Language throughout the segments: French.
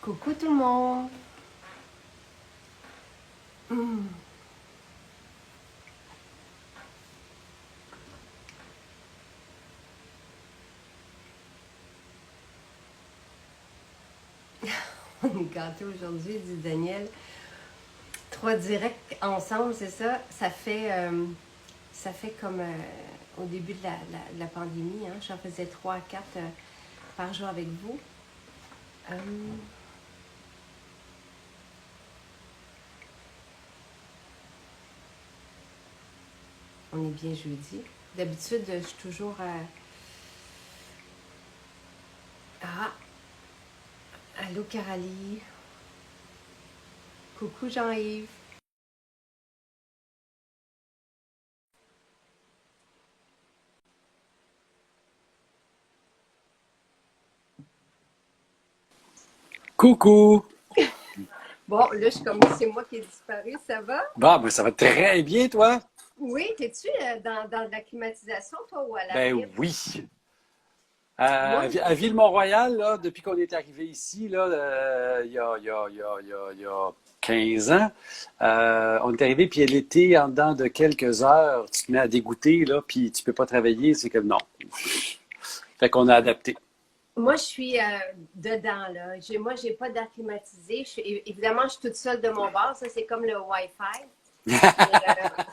Coucou tout le monde. Hmm. On est gâtés aujourd'hui, dit Daniel. Trois directs ensemble, c'est ça. Ça fait comme au début de la pandémie. Hein. J'en faisais 3 à 4 par jour avec vous. On est bien jeudi. D'habitude, je suis toujours... Ah, allô Caralie. Coucou Jean-Yves. Coucou! Bon, là, je suis comme c'est moi qui ai disparu, ça va? Bon, ben, ça va très bien, toi? Oui, t'es-tu dans la climatisation, toi, ou à la Ben clim? oui. Moi, À Ville-Mont-Royal, là, depuis qu'on est arrivé ici, là, il y a 15 ans, on est arrivé, puis l'été, en dedans de quelques heures, tu te mets à dégoûter, là, puis tu peux pas travailler, c'est comme non. Fait qu'on a adapté. moi, je suis dedans, là. Moi, j'ai pas d'air climatisé. Évidemment, je suis toute seule de mon bar. Ça, c'est comme le Wi-Fi. Mais,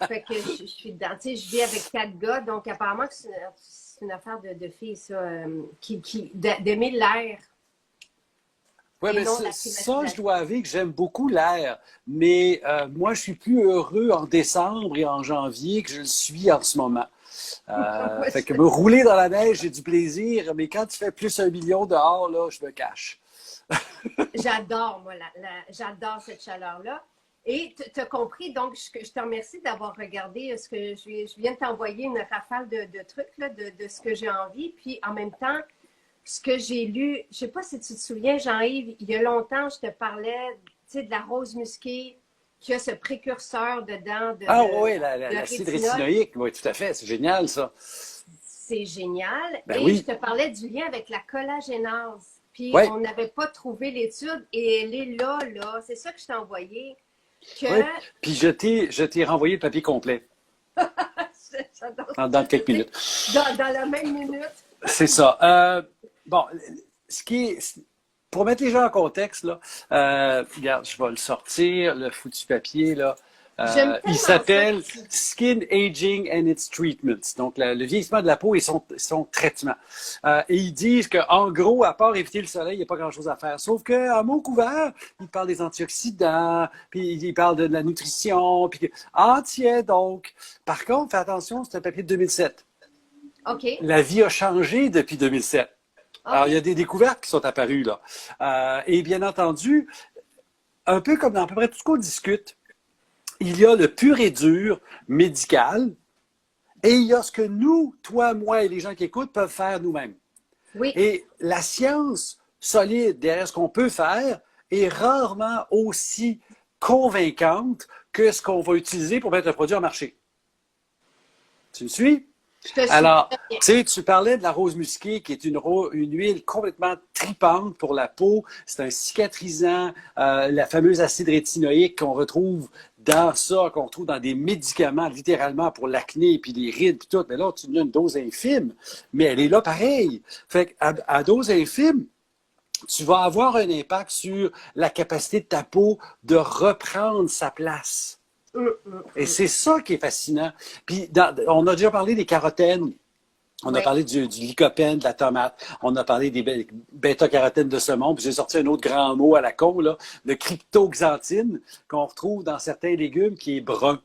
fait que je suis dedans. Tu sais, je vis avec 4 gars, donc apparemment que c'est une affaire de filles, ça, d'aimer l'air Ouais, et ben non la ça, je dois climatisation. avouer que j'aime beaucoup l'air, mais moi, je suis plus heureux en décembre et en janvier que je le suis en ce moment. Moi, Fait que me rouler dans la neige, j'ai du plaisir, mais quand tu fais plus 1 million dehors, là, je me cache. j'adore, moi, j'adore cette chaleur-là. Et tu as compris, donc je te remercie d'avoir regardé ce que je viens de t'envoyer une rafale de trucs, là, de ce que j'ai envie. Puis en même temps, ce que j'ai lu, je sais pas si tu te souviens, Jean-Yves, il y a longtemps, je te parlais, tu sais, de la rose musquée, qui a ce précurseur dedans Ah oui, de l'acide rétinol. rétinoïque, oui, tout à fait, c'est génial ça. C'est génial. Ben Et je oui, te parlais du lien avec la collagénase. Puis oui, on n'avait pas trouvé l'étude et elle est là, là. C'est ça que je t'ai envoyé. Que oui. Puis je t'ai renvoyé le papier complet j'adore dans ça, quelques minutes. dans la même minute. C'est ça. Bon, ce qui est, pour mettre les gens en contexte, là, regarde, je vais le sortir, le foutu papier, là. J'aime Il tellement ça que s'appelle Skin Aging and Its Treatments, donc le vieillissement de la peau et son traitement. Et ils disent qu'en gros, à part éviter le soleil, il n'y a pas grand-chose à faire. Sauf qu'à mot couvert, ils parlent des antioxydants, puis ils parlent de la nutrition, puis tiens donc. Par contre, fais attention, c'est un papier de 2007. OK. La vie a changé depuis 2007. Alors, il y a OK. des découvertes qui sont apparues là. Et bien entendu, un peu comme dans à peu près tout ce qu'on discute, il y a le pur et dur médical et il y a ce que nous, toi, moi et les gens qui écoutent peuvent faire nous-mêmes. Oui. Et la science solide derrière ce qu'on peut faire est rarement aussi convaincante que ce qu'on va utiliser pour mettre un produit en marché. Tu me suis? Je te suis Alors, très bien. tu sais, tu parlais de la rose musquée, qui est une huile complètement tripante pour la peau. C'est un cicatrisant, la fameuse acide rétinoïque qu'on retrouve dans ça, qu'on trouve dans des médicaments, littéralement, pour l'acné, puis les rides, puis tout. Mais là, tu as une dose infime, mais elle est là pareil. Fait à dose infime, tu vas avoir un impact sur la capacité de ta peau de reprendre sa place. Et Mm. c'est ça qui est fascinant. Puis, on a déjà parlé des carotènes. On a Oui. parlé du lycopène, de la tomate. On a parlé des bêta-carotènes de saumon. Puis j'ai sorti un autre grand mot à la con, là, le cryptoxanthine, qu'on retrouve dans certains légumes, qui est brun.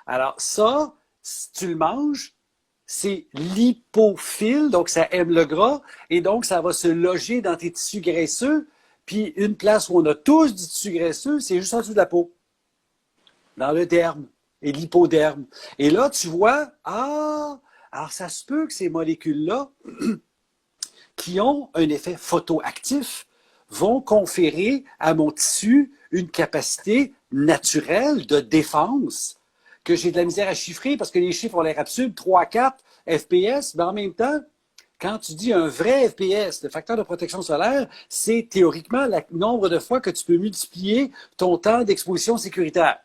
Alors ça, si tu le manges, c'est lipophile, donc ça aime le gras, et donc ça va se loger dans tes tissus graisseux. Puis une place où on a tous du tissu graisseux, c'est juste en dessous de la peau, dans le derme et l'hypoderme. Et là, tu vois, alors ça se peut que ces molécules-là, qui ont un effet photoactif, vont conférer à mon tissu une capacité naturelle de défense que j'ai de la misère à chiffrer parce que les chiffres ont l'air absurdes, 3, 4 FPS, mais en même temps, Quand tu dis un vrai FPS, le facteur de protection solaire, c'est théoriquement le nombre de fois que tu peux multiplier ton temps d'exposition sécuritaire.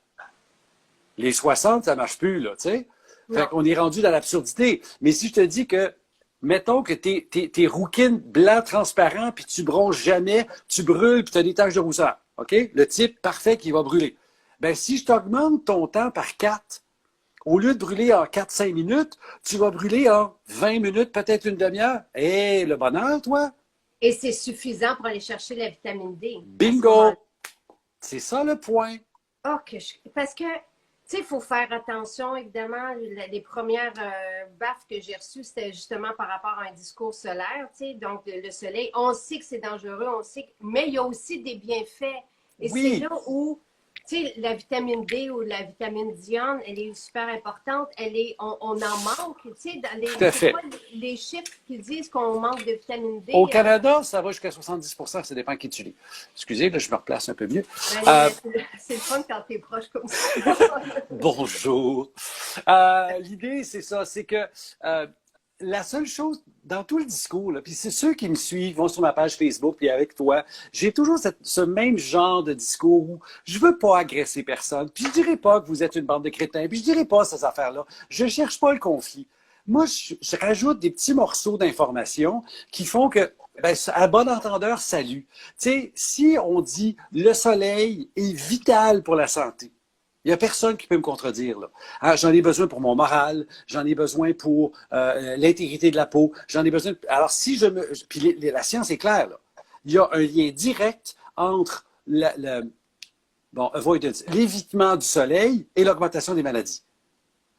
Les 60, ça marche plus, là, tu sais. Fait qu'on est rendu dans l'absurdité. Mais si je te dis que, mettons que t'es rouquine blanc transparent, puis tu bronches jamais, tu brûles, puis tu as des taches de rousseur, OK? Le type parfait qui va brûler. Ben, si je t'augmente ton temps par 4, au lieu de brûler en 4-5 minutes, tu vas brûler en 20 minutes, peut-être une demi-heure. Eh, le bonheur, toi! Et c'est suffisant pour aller chercher la vitamine D. Bingo! C'est ça le point. Parce que, tu sais, il faut faire attention, évidemment. Les premières baffes que j'ai reçues, c'était justement par rapport à un discours solaire, tu sais. Donc, le soleil, on sait que c'est dangereux, mais il y a aussi des bienfaits. Et oui. C'est là où, tu sais, la vitamine D ou la vitamine diane, elle est super importante. On en manque, tu sais, dans les chiffres qui disent qu'on manque de vitamine D. Au Canada, ça va jusqu'à 70 %, ça dépend qui tu lis. Excusez, là, je me replace un peu mieux. C'est le fun quand t'es proche comme ça. Bonjour. L'idée, c'est ça, c'est que la seule chose dans tout le discours, puis c'est ceux qui me suivent, vont sur ma page Facebook, puis avec toi, j'ai toujours ce même genre de discours où je veux pas agresser personne, puis je dirais pas que vous êtes une bande de crétins, puis je dirais pas ces affaires-là. Je cherche pas le conflit. Moi, je rajoute des petits morceaux d'informations qui font que, ben, à bon entendeur, salut. Tu sais, si on dit le soleil est vital pour la santé, il n'y a personne qui peut me contredire, là. Hein, j'en ai besoin pour mon moral, j'en ai besoin pour l'intégrité de la peau, j'en ai besoin. Alors, si je me. Puis la science est claire, là. Il y a un lien direct entre l'évitement du soleil et l'augmentation des maladies.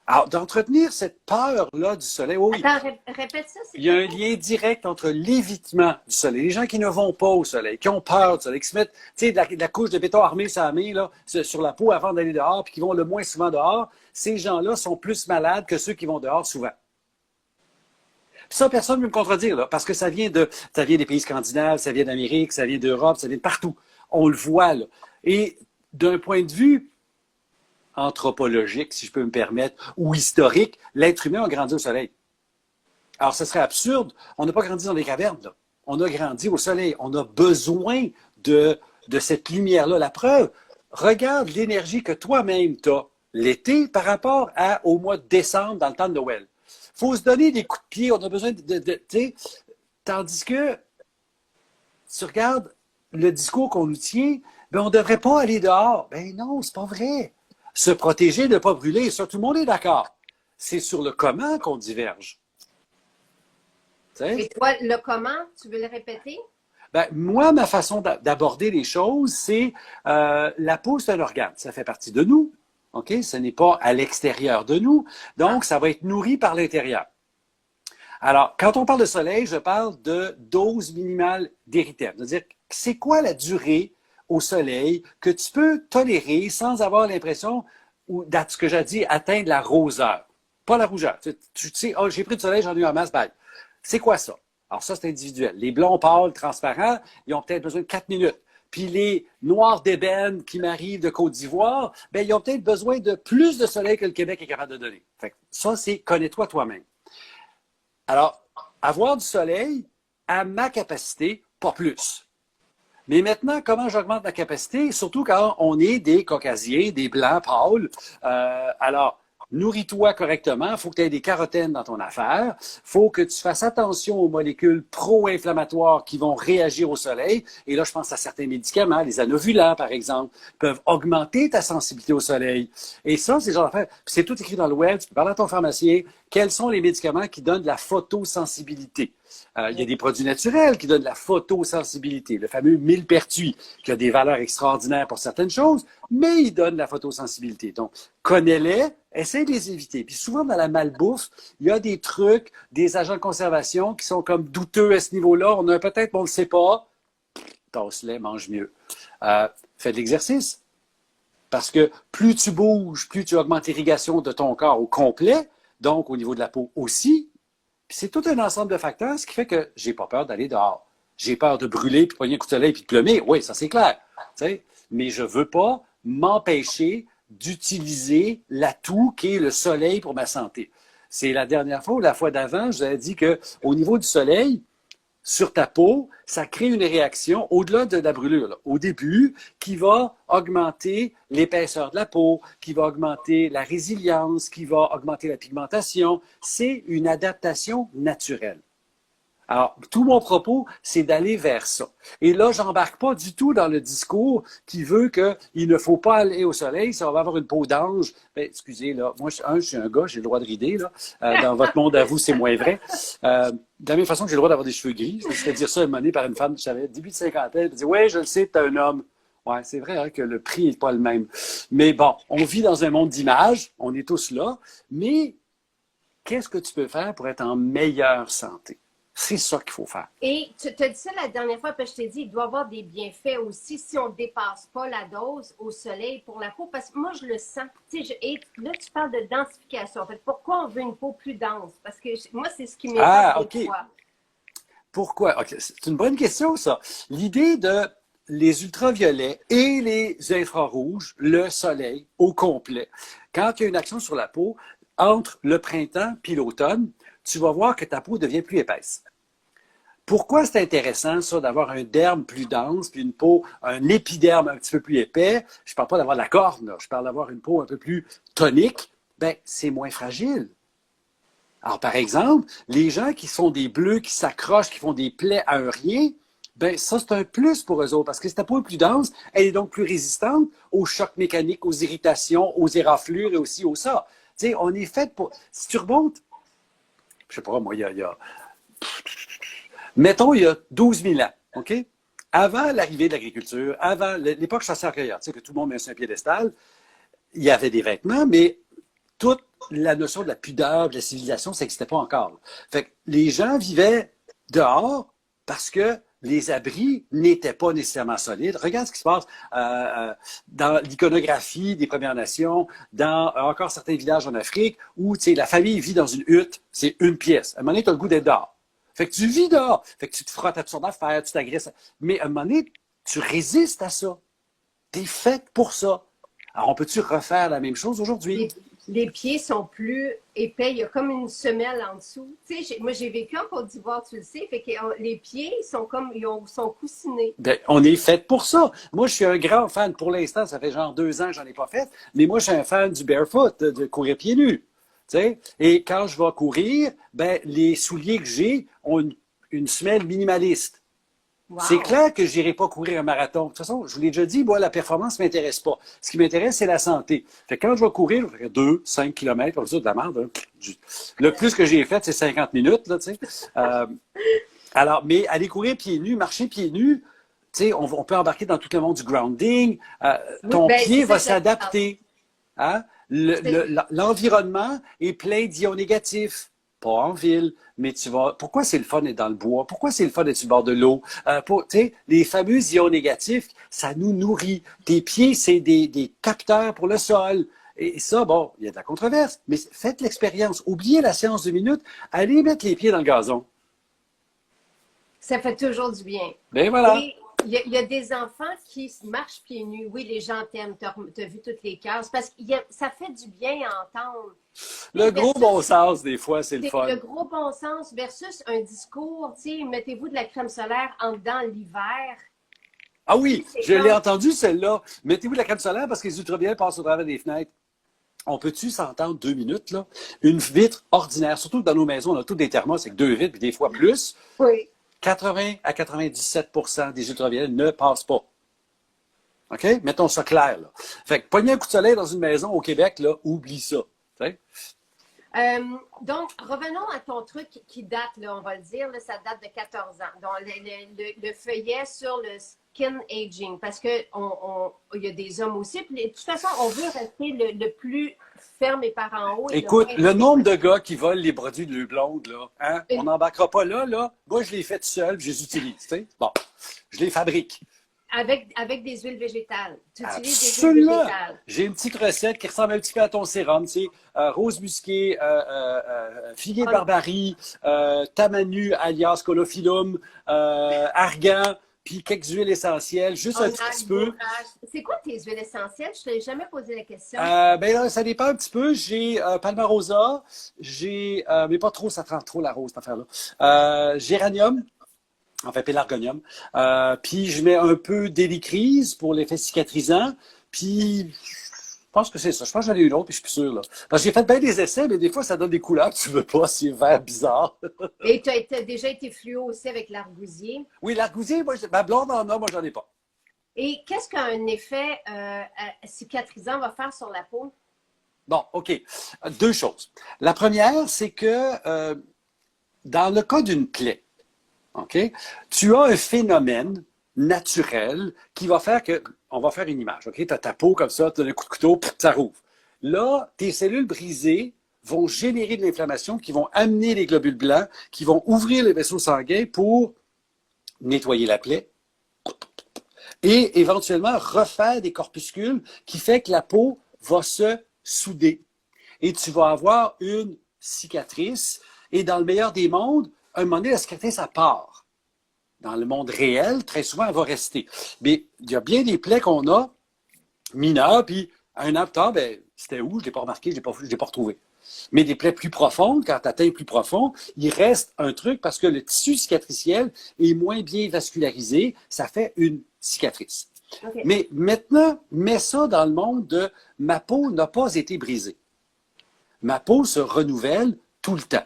Alors, d'entretenir cette peur-là du soleil, oui. Attends, répète ça. Il y a un lien direct entre l'évitement du soleil. Les gens qui ne vont pas au soleil, qui ont peur du soleil, qui se mettent, tu sais, de la couche de béton armé sur la main, là, sur la peau avant d'aller dehors, puis qui vont le moins souvent dehors, ces gens-là sont plus malades que ceux qui vont dehors souvent. Puis ça, personne ne peut me contredire, là, parce que ça vient des pays scandinaves, ça vient d'Amérique, ça vient d'Europe, ça vient de partout. On le voit, là. Et d'un point de vue anthropologique, si je peux me permettre, ou historique, l'être humain a grandi au soleil. Alors, ce serait absurde. On n'a pas grandi dans les cavernes, là. On a grandi au soleil. On a besoin de cette lumière-là. La preuve, regarde l'énergie que toi-même tu as l'été par rapport au mois de décembre dans le temps de Noël. Il faut se donner des coups de pied. On a besoin tu sais, tandis que, tu regardes le discours qu'on nous tient, ben, on ne devrait pas aller dehors. Ben non, c'est pas vrai. Se protéger, ne pas brûler, ça, tout le monde est d'accord. C'est sur le comment qu'on diverge. Et toi, le comment, tu veux le répéter? Ben, moi, ma façon d'aborder les choses, c'est la peau, c'est un organe. Ça fait partie de nous. OK? Ce n'est pas à l'extérieur de nous. Donc, ça va être nourri par l'intérieur. Alors, quand on parle de soleil, je parle de dose minimale d'érythème. C'est-à-dire, c'est quoi la durée au soleil que tu peux tolérer sans avoir l'impression, ou ce que j'ai dit, atteindre la roseur. Pas la rougeur. Tu sais, oh, j'ai pris du soleil, j'en ai eu en masse, bye. C'est quoi ça? Alors ça, c'est individuel. Les blonds pâles, transparents, ils ont peut-être besoin de 4 minutes. Puis les noirs d'ébène qui m'arrivent de Côte d'Ivoire, ben, ils ont peut-être besoin de plus de soleil que le Québec est capable de donner. Fait que ça, c'est connais-toi toi-même. Alors, avoir du soleil à ma capacité, pas plus. Mais maintenant, comment j'augmente ma capacité? Surtout quand on est des caucasiens, des blancs pâles. Alors, nourris-toi correctement. Il faut que tu aies des carotènes dans ton affaire. Il faut que tu fasses attention aux molécules pro-inflammatoires qui vont réagir au soleil. Et là, je pense à certains médicaments, les anovulants, par exemple, peuvent augmenter ta sensibilité au soleil. Et ça, c'est genre d'affaires. C'est tout écrit dans le web. Tu peux parler à ton pharmacien. Quels sont les médicaments qui donnent de la photosensibilité? Il y a des produits naturels qui donnent de la photosensibilité. Le fameux millepertuis, qui a des valeurs extraordinaires pour certaines choses, mais il donne de la photosensibilité. Donc, connais-les, essaie de les éviter. Puis souvent, dans la malbouffe, il y a des trucs, des agents de conservation qui sont comme douteux à ce niveau-là. On a peut-être, on ne le sait pas. Tasse-les, mange mieux. Fais de l'exercice. Parce que plus tu bouges, plus tu augmentes l'irrigation de ton corps au complet, donc au niveau de la peau aussi. Puis c'est tout un ensemble de facteurs, ce qui fait que j'ai pas peur d'aller dehors. J'ai peur de brûler, puis de pogner un coup de soleil, puis de plumer. Oui, ça c'est clair. T'sais? Mais je veux pas m'empêcher d'utiliser l'atout qui est le soleil pour ma santé. C'est la dernière fois ou la fois d'avant, je vous avais dit qu'au niveau du soleil, sur ta peau, ça crée une réaction au-delà de la brûlure, là, au début, qui va augmenter l'épaisseur de la peau, qui va augmenter la résilience, qui va augmenter la pigmentation. C'est une adaptation naturelle. Alors, tout mon propos, c'est d'aller vers ça. Et là, j'embarque pas du tout dans le discours qui veut qu'il ne faut pas aller au soleil, ça va avoir une peau d'ange. Ben, excusez, là, moi, je suis un gars, j'ai le droit de rider, là. Dans votre monde à vous, c'est moins vrai. De la même façon que j'ai le droit d'avoir des cheveux gris, je me suis fait dire ça une année par une femme, je savais, début de cinquantaine, elle me dit, ouais, je le sais, t'es un homme. Ouais, c'est vrai hein, que le prix n'est pas le même. Mais bon, on vit dans un monde d'images, on est tous là, mais qu'est-ce que tu peux faire pour être en meilleure santé? C'est ça qu'il faut faire. Et tu t'as dit ça la dernière fois, puis je t'ai dit, il doit y avoir des bienfaits aussi si on ne dépasse pas la dose au soleil pour la peau. Parce que moi, je le sens. Et là, tu parles de densification. En fait, pourquoi on veut une peau plus dense? Parce que moi, c'est ce qui m'évoque des fois. Pourquoi? OK, c'est une bonne question, ça. L'idée de les ultraviolets et les infrarouges, le soleil au complet. Quand il y a une action sur la peau, entre le printemps puis l'automne, tu vas voir que ta peau devient plus épaisse. Pourquoi c'est intéressant, ça, d'avoir un derme plus dense, puis une peau, un épiderme un petit peu plus épais? Je ne parle pas d'avoir de la corne, là. Je parle d'avoir une peau un peu plus tonique. Ben, c'est moins fragile. Alors, par exemple, les gens qui sont des bleus, qui s'accrochent, qui font des plaies à un rien, ben ça, c'est un plus pour eux autres, parce que si ta peau est plus dense, elle est donc plus résistante aux chocs mécaniques, aux irritations, aux éraflures et aussi au ça. Tu sais, on est fait pour... Si tu remontes, je sais pas, moi, mettons, il y a 12 000 ans, OK? Avant l'arrivée de l'agriculture, avant l'époque chasseur-cueilleur, tu sais, que tout le monde met sur un piédestal, il y avait des vêtements, mais toute la notion de la pudeur, de la civilisation, ça n'existait pas encore. Fait que les gens vivaient dehors parce que les abris n'étaient pas nécessairement solides. Regarde ce qui se passe dans l'iconographie des Premières Nations, dans encore certains villages en Afrique, où la famille vit dans une hutte, c'est une pièce. À un moment donné, tu as le goût d'être dehors. Fait que tu vis dehors. Fait que tu te frottes à toutes sortes d'affaires, tu t'agresses. Mais à un moment donné, tu résistes à ça. Tu es faite pour ça. Alors, on peut-tu refaire la même chose aujourd'hui? Les pieds sont plus épais. Il y a comme une semelle en dessous. Tu sais, moi, j'ai vécu en Côte d'Ivoire, tu le sais. Fait que les pieds sont comme, sont coussinés. Ben, on est fait pour ça. Moi, je suis un grand fan. Pour l'instant, ça fait genre 2 ans que j'en ai pas fait. Mais moi, je suis un fan du barefoot, de courir pieds nus. Tu sais? Et quand je vais courir, ben, les souliers que j'ai ont une semelle minimaliste. Wow. C'est clair que je n'irai pas courir un marathon. De toute façon, je vous l'ai déjà dit, moi, la performance ne m'intéresse pas. Ce qui m'intéresse, c'est la santé. Fait que quand je vais courir, je vais faire 2, 5 kilomètres, comme ça, de la merde. Hein. Le plus que j'ai fait, c'est 50 minutes, là, tu sais. Alors, mais aller courir pieds nus, marcher pieds nus, tu sais, on peut embarquer dans tout le monde du grounding. Ton pied va s'adapter. Hein? L'environnement est plein d'ions négatifs. Pas en ville, mais tu vas... Pourquoi c'est le fun d'être dans le bois? Pourquoi c'est le fun d'être sur le bord de l'eau? Les fameux ions négatifs, ça nous nourrit. Tes pieds, c'est des capteurs pour le sol. Et ça, bon, il y a de la controverse, mais faites l'expérience. Oubliez la séance de minutes, allez mettre les pieds dans le gazon. Ça fait toujours du bien. Ben voilà. Et il y a des enfants qui marchent pieds nus. Oui, les gens t'aiment, tu as vu toutes les cases, parce que ça fait du bien à entendre. Le gros bon sens, des fois, c'est le fun. Le gros bon sens versus un discours, tu sais, mettez-vous de la crème solaire en dedans l'hiver. Ah oui, je l'ai entendu, celle-là. Mettez-vous de la crème solaire parce que les ultraviolets passent au travers des fenêtres. On peut-tu s'entendre 2 minutes, là? Une vitre ordinaire, surtout que dans nos maisons, on a tous des thermos avec 2 vitres, puis des fois plus. Oui. 80 à 97 des ultraviolets ne passent pas. OK? Mettons ça clair, là. Fait que pogner un coup de soleil dans une maison au Québec, là, oublie ça. Donc, revenons à ton truc qui date, là, on va le dire, là, ça date de 14 ans. Donc, le feuillet sur le skin aging, parce qu'il y a des hommes aussi. Puis, de toute façon, on veut rester le plus ferme et par en haut. Écoute, le nombre de gars qui volent les produits de l'huile blonde, là, hein, on n'embarquera pas là, là. Moi, je les fais tout seul, je les utilise. T'sais? Bon, je les fabrique. Avec des huiles végétales. Tu utilises des huiles végétales. J'ai une petite recette qui ressemble un petit peu à ton sérum. Tu sais, rose musquée, figuier de barbarie, tamanu alias colophyllum, argan, puis quelques huiles essentielles, juste On un a petit le peu. bourrage. C'est quoi tes huiles essentielles? Je ne t'ai jamais posé la question. Ben là, ça dépend un petit peu. J'ai Palmarosa, j'ai, mais pas trop, ça prend trop la rose, cette affaire-là. Géranium, en fait, pélargonium. Puis je mets un peu d'hélicryse pour l'effet cicatrisant. Puis je pense que c'est ça. Je pense que j'en ai une autre, puis je suis plus sûr, là. Parce que j'ai fait bien des essais, mais des fois, ça donne des couleurs que tu veux pas, c'est vert bizarre. Et tu as déjà été fluo aussi avec l'argousier. Oui, l'argousier, moi, ma blonde en a, moi, j'en ai pas. Et qu'est-ce qu'un effet cicatrisant va faire sur la peau? Bon, OK. Deux choses. La première, c'est que dans le cas d'une plaie, OK, tu as un phénomène naturel qui va faire que, on va faire une image, OK, tu as ta peau comme ça, tu as un coup de couteau, pff, ça rouvre. Là, tes cellules brisées vont générer de l'inflammation qui vont amener les globules blancs, qui vont ouvrir les vaisseaux sanguins pour nettoyer la plaie et éventuellement refaire des corpuscules qui fait que la peau va se souder. Et tu vas avoir une cicatrice. Et dans le meilleur des mondes, à un moment donné, la cicatrice, elle part. Dans le monde réel, très souvent, elle va rester. Mais il y a bien des plaies qu'on a mineures, puis un an plus tard, ben, c'était où? Je ne l'ai pas remarqué, je ne l'ai pas retrouvé. Mais des plaies plus profondes, quand tu atteins plus profond, il reste un truc parce que le tissu cicatriciel est moins bien vascularisé, ça fait une cicatrice. Okay. Mais maintenant, mets ça dans le monde de ma peau n'a pas été brisée. Ma peau se renouvelle tout le temps.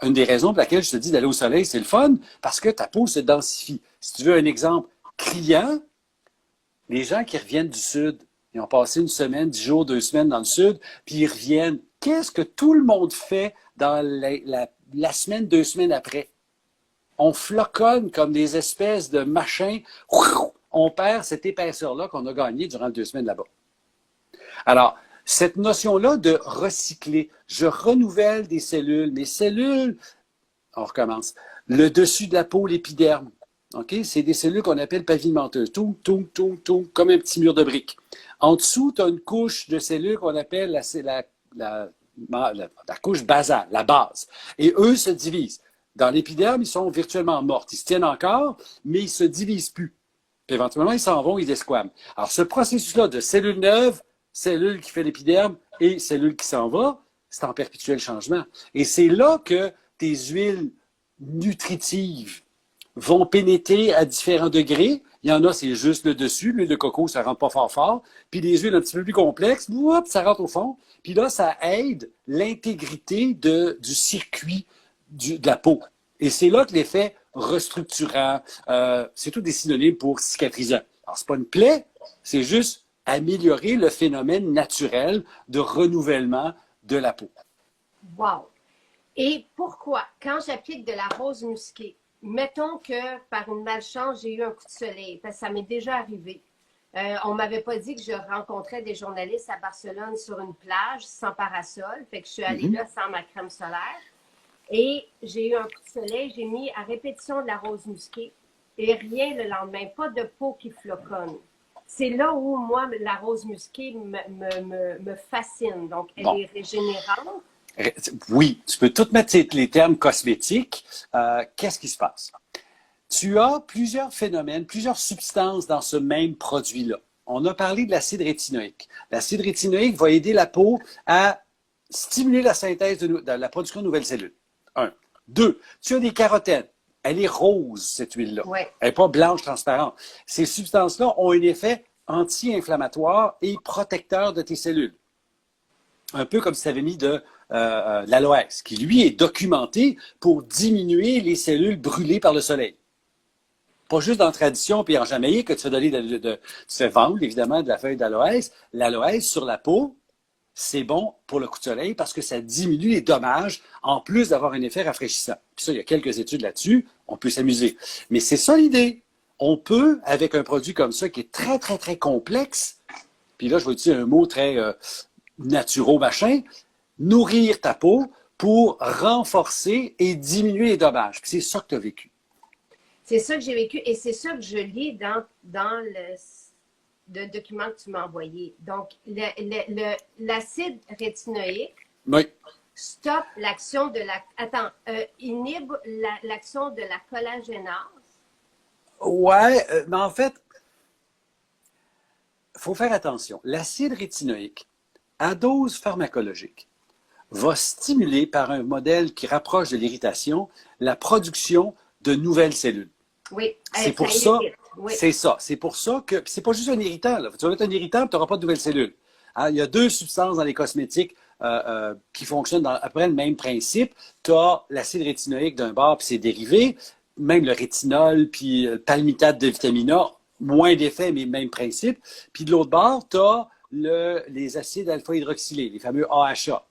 Une des raisons pour laquelle je te dis d'aller au soleil, c'est le fun, parce que ta peau se densifie. Si tu veux un exemple criant, les gens qui reviennent du Sud, ils ont passé une semaine, 10 jours, 2 semaines dans le Sud, puis ils reviennent. Qu'est-ce que tout le monde fait dans la semaine, 2 semaines après? On floconne comme des espèces de machins. On perd cette épaisseur-là qu'on a gagnée durant les 2 semaines là-bas. Alors, cette notion-là de recycler, je renouvelle des cellules. Mes cellules, on recommence. Le dessus de la peau, l'épiderme. OK? C'est des cellules qu'on appelle pavimenteuses. Comme un petit mur de briques. En dessous, tu as une couche de cellules qu'on appelle la couche basale, la base. Et eux se divisent. Dans l'épiderme, ils sont virtuellement morts. Ils se tiennent encore, mais ils ne se divisent plus. Puis éventuellement, ils s'en vont, ils desquament. Alors, ce processus-là de cellules neuves, cellule qui fait l'épiderme et cellule qui s'en va, c'est en perpétuel changement. Et c'est là que tes huiles nutritives vont pénétrer à différents degrés. Il y en a, c'est juste le dessus. L'huile de coco, ça rentre pas fort fort. Puis les huiles un petit peu plus complexes, ça rentre au fond. Puis là, ça aide l'intégrité du circuit de la peau. Et c'est là que l'effet restructurant, c'est tout des synonymes pour cicatrisant. Alors, c'est pas une plaie, c'est juste améliorer le phénomène naturel de renouvellement de la peau. Wow! Et pourquoi, quand j'applique de la rose musquée, mettons que par une malchance, j'ai eu un coup de soleil, parce que ça m'est déjà arrivé. On ne m'avait pas dit que je rencontrais des journalistes à Barcelone sur une plage sans parasol, fait que je suis allée là sans ma crème solaire. Et j'ai eu un coup de soleil, j'ai mis à répétition de la rose musquée et rien le lendemain, pas de peau qui floconne. C'est là où, moi, la rose musquée me fascine. Donc, elle est régénérante. Oui, tu peux tout mettre les termes cosmétiques. Qu'est-ce qui se passe? Tu as plusieurs phénomènes, plusieurs substances dans ce même produit-là. On a parlé de l'acide rétinoïque. L'acide rétinoïque va aider la peau à stimuler la synthèse de la production de nouvelles cellules. 1. 2. Tu as des carotènes. Elle est rose, cette huile-là. Ouais. Elle n'est pas blanche, transparente. Ces substances-là ont un effet anti-inflammatoire et protecteur de tes cellules. Un peu comme si tu avais mis de l'aloès, qui lui est documenté pour diminuer les cellules brûlées par le soleil. Pas juste dans la tradition puis en Jamaïque que tu fais donner tu fais vendre évidemment de la feuille d'aloès. L'aloès sur la peau, c'est bon pour le coup de soleil parce que ça diminue les dommages en plus d'avoir un effet rafraîchissant. Puis ça, il y a quelques études là-dessus, on peut s'amuser. Mais c'est ça l'idée. On peut, avec un produit comme ça qui est très, très, très complexe, puis là, je vais utiliser un mot très naturel, machin, nourrir ta peau pour renforcer et diminuer les dommages. Puis c'est ça que tu as vécu. C'est ça que j'ai vécu et c'est ça que je lis dans le document que tu m'as envoyé. Donc, l'acide rétinoïque stoppe l'action de inhibe l'action de la collagénase. Ouais, mais en fait, il faut faire attention. L'acide rétinoïque, à dose pharmacologique, va stimuler par un modèle qui rapproche de l'irritation la production de nouvelles cellules. Oui, C'est ça pour ça, irrite. Oui, c'est ça. C'est pour ça que c'est pas juste un irritant. Là. Tu vas mettre un irritant, tu n'auras pas de nouvelles cellules. Hein, il y a deux substances dans les cosmétiques qui fonctionnent dans à peu près le même principe. Tu as l'acide rétinoïque d'un bord puis ses dérivés, même le rétinol puis le palmitate de vitamine A, moins d'effet, mais même principe. Puis de l'autre bord, tu as les acides alpha-hydroxylés, les fameux AHA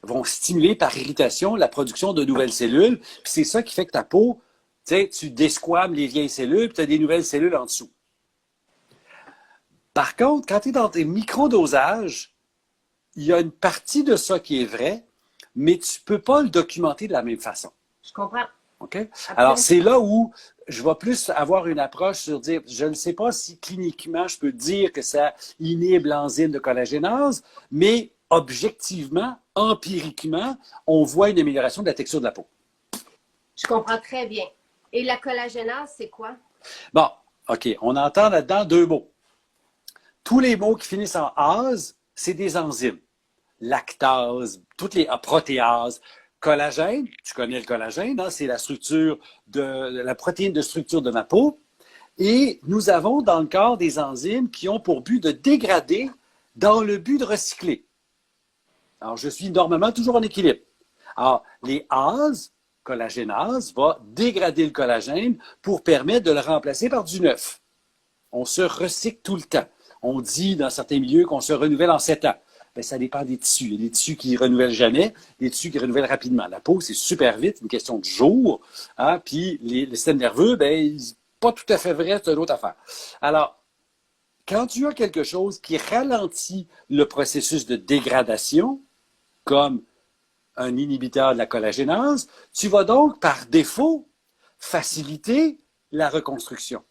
vont stimuler par irritation la production de nouvelles cellules. Puis c'est ça qui fait que ta peau, tu sais, tu desquames les vieilles cellules, puis tu as des nouvelles cellules en dessous. Par contre, quand tu es dans tes microdosages, il y a une partie de ça qui est vrai, mais tu ne peux pas le documenter de la même façon. je comprends. OK? Alors, c'est là où je vais plus avoir une approche sur dire, je ne sais pas si cliniquement je peux dire que ça inhibe l'enzyme de collagénase, mais objectivement, empiriquement, on voit une amélioration de la texture de la peau. Je comprends très bien. Et la collagénase, c'est quoi? Bon, OK, on entend là-dedans deux mots. Tous les mots qui finissent en ase, c'est des enzymes. Lactase, toutes les protéases, collagène, tu connais le collagène, hein, c'est la structure la protéine de structure de ma peau. Et nous avons dans le corps des enzymes qui ont pour but de dégrader dans le but de recycler. Alors, je suis normalement toujours en équilibre. Alors, les ases, collagénase, va dégrader le collagène pour permettre de le remplacer par du neuf. On se recycle tout le temps. On dit dans certains milieux qu'on se renouvelle en 7 ans. Bien, ça dépend des tissus. Il y a des tissus qui ne renouvellent jamais, des tissus qui renouvellent rapidement. La peau, c'est super vite, une question de jours. Hein? Puis le système nerveux, ben, pas tout à fait vrai, c'est une autre affaire. Alors, quand tu as quelque chose qui ralentit le processus de dégradation, comme un inhibiteur de la collagénase, tu vas donc, par défaut, faciliter la reconstruction.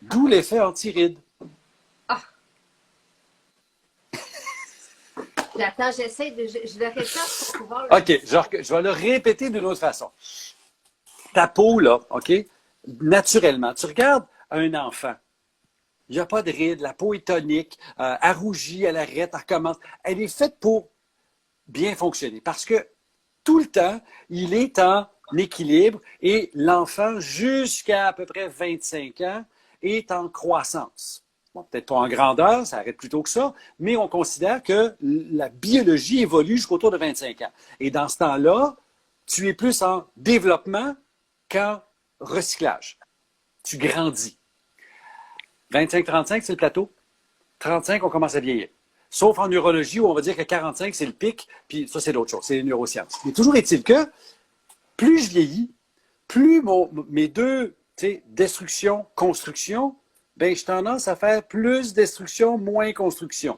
D'où l'effet anti-rides. Ah! Attends, j'essaie de. Je le répète pour pouvoir. OK, je vais le répéter d'une autre façon. Ta peau, là, OK, naturellement, tu regardes un enfant, il n'y a pas de rides, la peau est tonique, elle rougit, elle arrête, elle recommence. Elle est faite pour bien fonctionner parce que tout le temps, il est en équilibre et l'enfant, jusqu'à à peu près 25 ans, est en croissance. Bon, peut-être pas en grandeur, ça arrête plus tôt que ça, mais on considère que la biologie évolue jusqu'autour de 25 ans. Et dans ce temps-là, tu es plus en développement qu'en recyclage. Tu grandis. 25-35, c'est le plateau. 35, on commence à vieillir. Sauf en neurologie, où on va dire que 45, c'est le pic, puis ça, c'est d'autres choses, c'est les neurosciences. Mais toujours est-il que, plus je vieillis, plus mes deux, destruction, construction, ben, j'ai tendance à faire plus destruction, moins construction.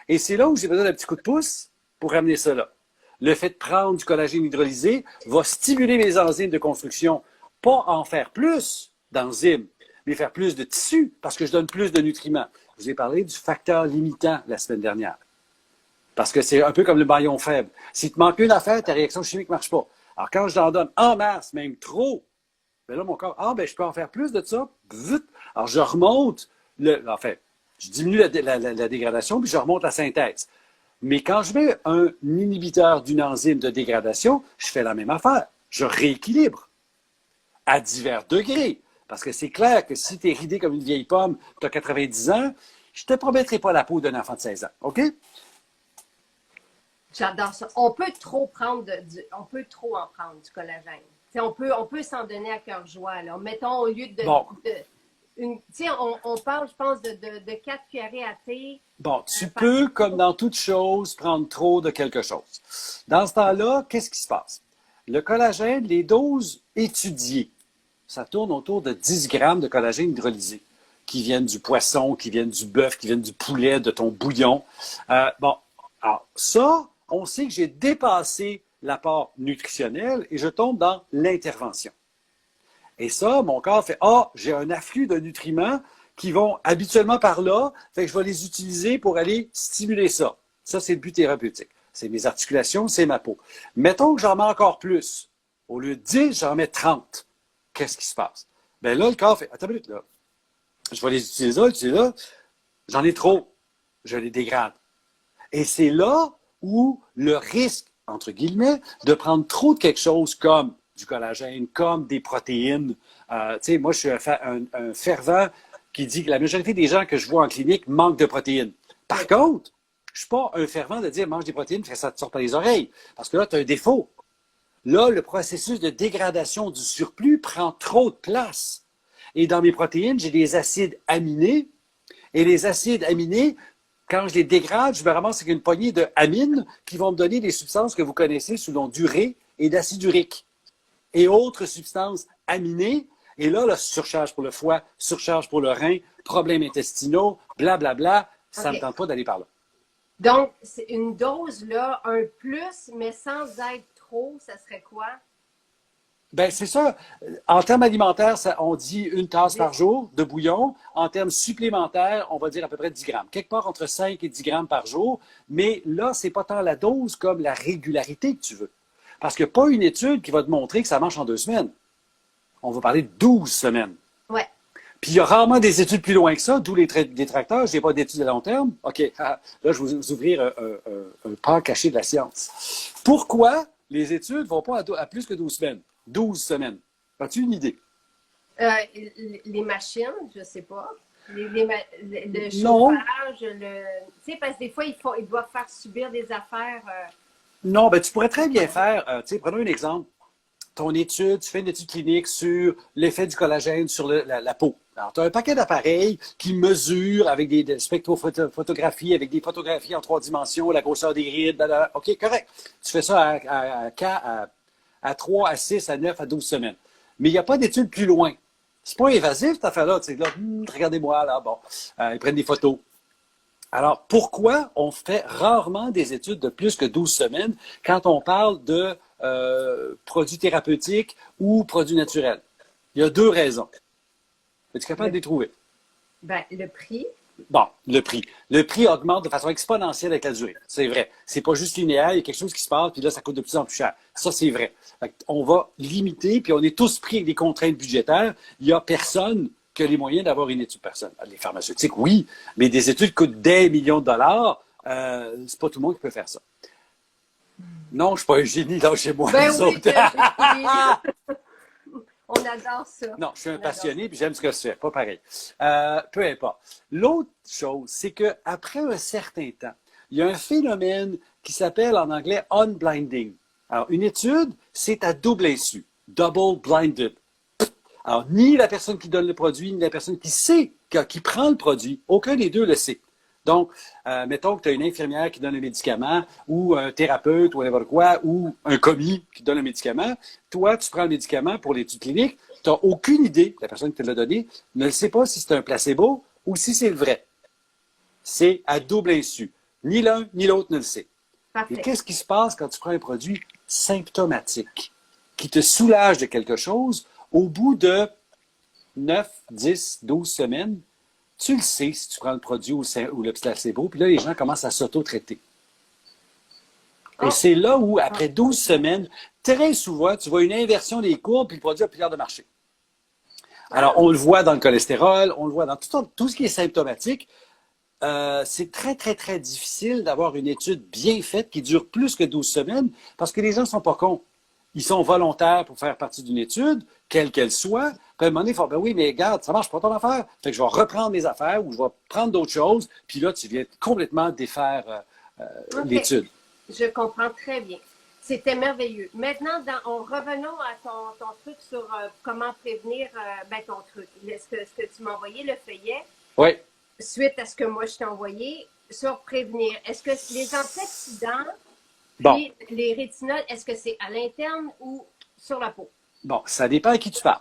Et c'est là où j'ai besoin d'un petit coup de pouce pour ramener ça là. Le fait de prendre du collagène hydrolysé va stimuler mes enzymes de construction, pas en faire plus d'enzymes, mais faire plus de tissus, parce que je donne plus de nutriments. Je vous ai parlé du facteur limitant la semaine dernière. Parce que c'est un peu comme le maillon faible. S'il te manque une affaire, ta réaction chimique ne marche pas. Alors, quand je t'en donne en masse, même trop, ben là, mon corps, je peux en faire plus de ça. Alors, je remonte, je diminue la dégradation, puis je remonte la synthèse. Mais quand je mets un inhibiteur d'une enzyme de dégradation, je fais la même affaire. Je rééquilibre à divers degrés. Parce que c'est clair que si tu es ridé comme une vieille pomme, tu as 90 ans, je ne te promettrai pas la peau d'un enfant de 16 ans. OK? J'adore ça. On peut trop en prendre du collagène. T'sais, on peut s'en donner à cœur joie. Là. Mettons, au lieu de. Bon. On parle, je pense, de 4 cuillerées à thé. Bon, tu peux, comme dans toute chose, prendre trop de quelque chose. Dans ce temps-là, qu'est-ce qui se passe? Le collagène, les doses étudiées, ça tourne autour de 10 grammes de collagène hydrolysé, qui viennent du poisson, qui viennent du bœuf, qui viennent du poulet, de ton bouillon. Alors ça, on sait que j'ai dépassé l'apport nutritionnel et je tombe dans l'intervention. Et ça, mon corps fait, j'ai un afflux de nutriments qui vont habituellement par là, fait que je vais les utiliser pour aller stimuler ça. Ça, c'est le but thérapeutique. C'est mes articulations, c'est ma peau. Mettons que j'en mets encore plus. Au lieu de 10, j'en mets 30. Qu'est-ce qui se passe? Ben là, le corps fait, attends une minute, là. Je vais les utiliser là, j'en ai trop. Je les dégrade. Et c'est là où le risque, entre guillemets, de prendre trop de quelque chose comme du collagène, comme des protéines. Tu sais, moi, je suis un fervent qui dit que la majorité des gens que je vois en clinique manquent de protéines. Par contre, je ne suis pas un fervent de dire mange des protéines, que ça te sort par les oreilles. Parce que là, tu as un défaut. Là, le processus de dégradation du surplus prend trop de place. Et dans mes protéines, j'ai des acides aminés. Et les acides aminés, quand je les dégrade, je me ramasse avec une poignée de amines qui vont me donner des substances que vous connaissez sous le nom d'urée et d'acide urique. Et autres substances aminées. Et là, surcharge pour le foie, surcharge pour le rein, problèmes intestinaux, blablabla. Ça ne me tente pas d'aller par là. Donc, c'est une dose, là, un plus, mais sans être trop, ça serait quoi? Ben c'est ça. En termes alimentaires, on dit une tasse par jour de bouillon. En termes supplémentaires, on va dire à peu près 10 grammes. Quelque part entre 5 et 10 grammes par jour. Mais là, c'est pas tant la dose comme la régularité que tu veux. Parce qu'il n'y a pas une étude qui va te montrer que ça marche en 2 semaines. On va parler de 12 semaines. Ouais. Puis il y a rarement des études plus loin que ça, d'où les détracteurs. Je n'ai pas d'études à long terme. OK, là, je vais vous ouvrir un pan caché de la science. Pourquoi les études ne vont pas à plus que 12 semaines? 12 semaines. As-tu une idée? Les machines, je ne sais pas. Le Non. chauffage, tu sais, parce que des fois, ils doivent faire subir des affaires. Non, ben tu pourrais très bien faire, tu sais, prenons un exemple. Ton étude, tu fais une étude clinique sur l'effet du collagène sur la peau. Alors, tu as un paquet d'appareils qui mesurent avec des spectrophotographies, avec des photographies en 3 dimensions, la grosseur des rides, blablabla. OK, correct. Tu fais ça à 3, à 6, à 9, à 12 semaines. Mais il n'y a pas d'études plus loin. C'est pas invasif, cette affaire-là. Tu sais, là, regardez-moi, là, bon. Ils prennent des photos. Alors, pourquoi on fait rarement des études de plus que 12 semaines quand on parle de produits thérapeutiques ou produits naturels? Il y a 2 raisons. Es-tu capable de les trouver? Ben, le prix. Bon, le prix. Le prix augmente de façon exponentielle avec la durée. C'est vrai. C'est pas juste linéaire, il y a quelque chose qui se passe, puis là, ça coûte de plus en plus cher. Ça, c'est vrai. On va limiter, puis on est tous pris avec des contraintes budgétaires. Il n'y a personne qui a les moyens d'avoir une étude personne. Les pharmaceutiques, oui, mais des études qui coûtent des millions de dollars, c'est pas tout le monde qui peut faire ça. Non, je suis pas un génie, là, chez moi. Ben oui, on adore ça. Non, je suis un passionné puis j'aime ce que je fais, pas pareil. Peu importe. L'autre chose, c'est qu'après un certain temps, il y a un phénomène qui s'appelle en anglais unblinding. Alors, une étude, c'est à double insu, double blinded. Alors, ni la personne qui donne le produit, ni la personne qui sait, qui prend le produit, aucun des deux le sait. Donc, mettons que tu as une infirmière qui donne un médicament, ou un thérapeute, ou n'importe quoi, ou un commis qui donne un médicament. Toi, tu prends le médicament pour l'étude clinique, tu n'as aucune idée, la personne qui te l'a donné ne sait pas si c'est un placebo ou si c'est le vrai. C'est à double insu. Ni l'un ni l'autre ne le sait. Parfait. Et qu'est-ce qui se passe quand tu prends un produit symptomatique qui te soulage de quelque chose au bout de 9, 10, 12 semaines? Tu le sais si tu prends le produit ou le placebo, puis là, les gens commencent à s'auto-traiter. Et c'est là où, après 12 semaines, très souvent, tu vois une inversion des courbes, puis le produit a plus l'air de marcher. Alors, on le voit dans le cholestérol, on le voit dans tout ce qui est symptomatique. C'est très, très, très difficile d'avoir une étude bien faite qui dure plus que 12 semaines parce que les gens ne sont pas cons. Ils sont volontaires pour faire partie d'une étude, quelle qu'elle soit. Puis à un moment donné, ils font, ben oui, mais regarde, ça marche pas ton affaire. Fait que je vais reprendre mes affaires ou je vais prendre d'autres choses. Puis là, tu viens complètement défaire l'étude. Je comprends très bien. C'était merveilleux. Maintenant, revenons à ton truc sur comment prévenir ton truc. Ce que tu m'as envoyé, le feuillet. Oui. Suite à ce que moi, je t'ai envoyé, sur prévenir. Est-ce que les antioxydants, Bon. les rétinols, est-ce que c'est à l'interne ou sur la peau? Bon, ça dépend à qui tu parles.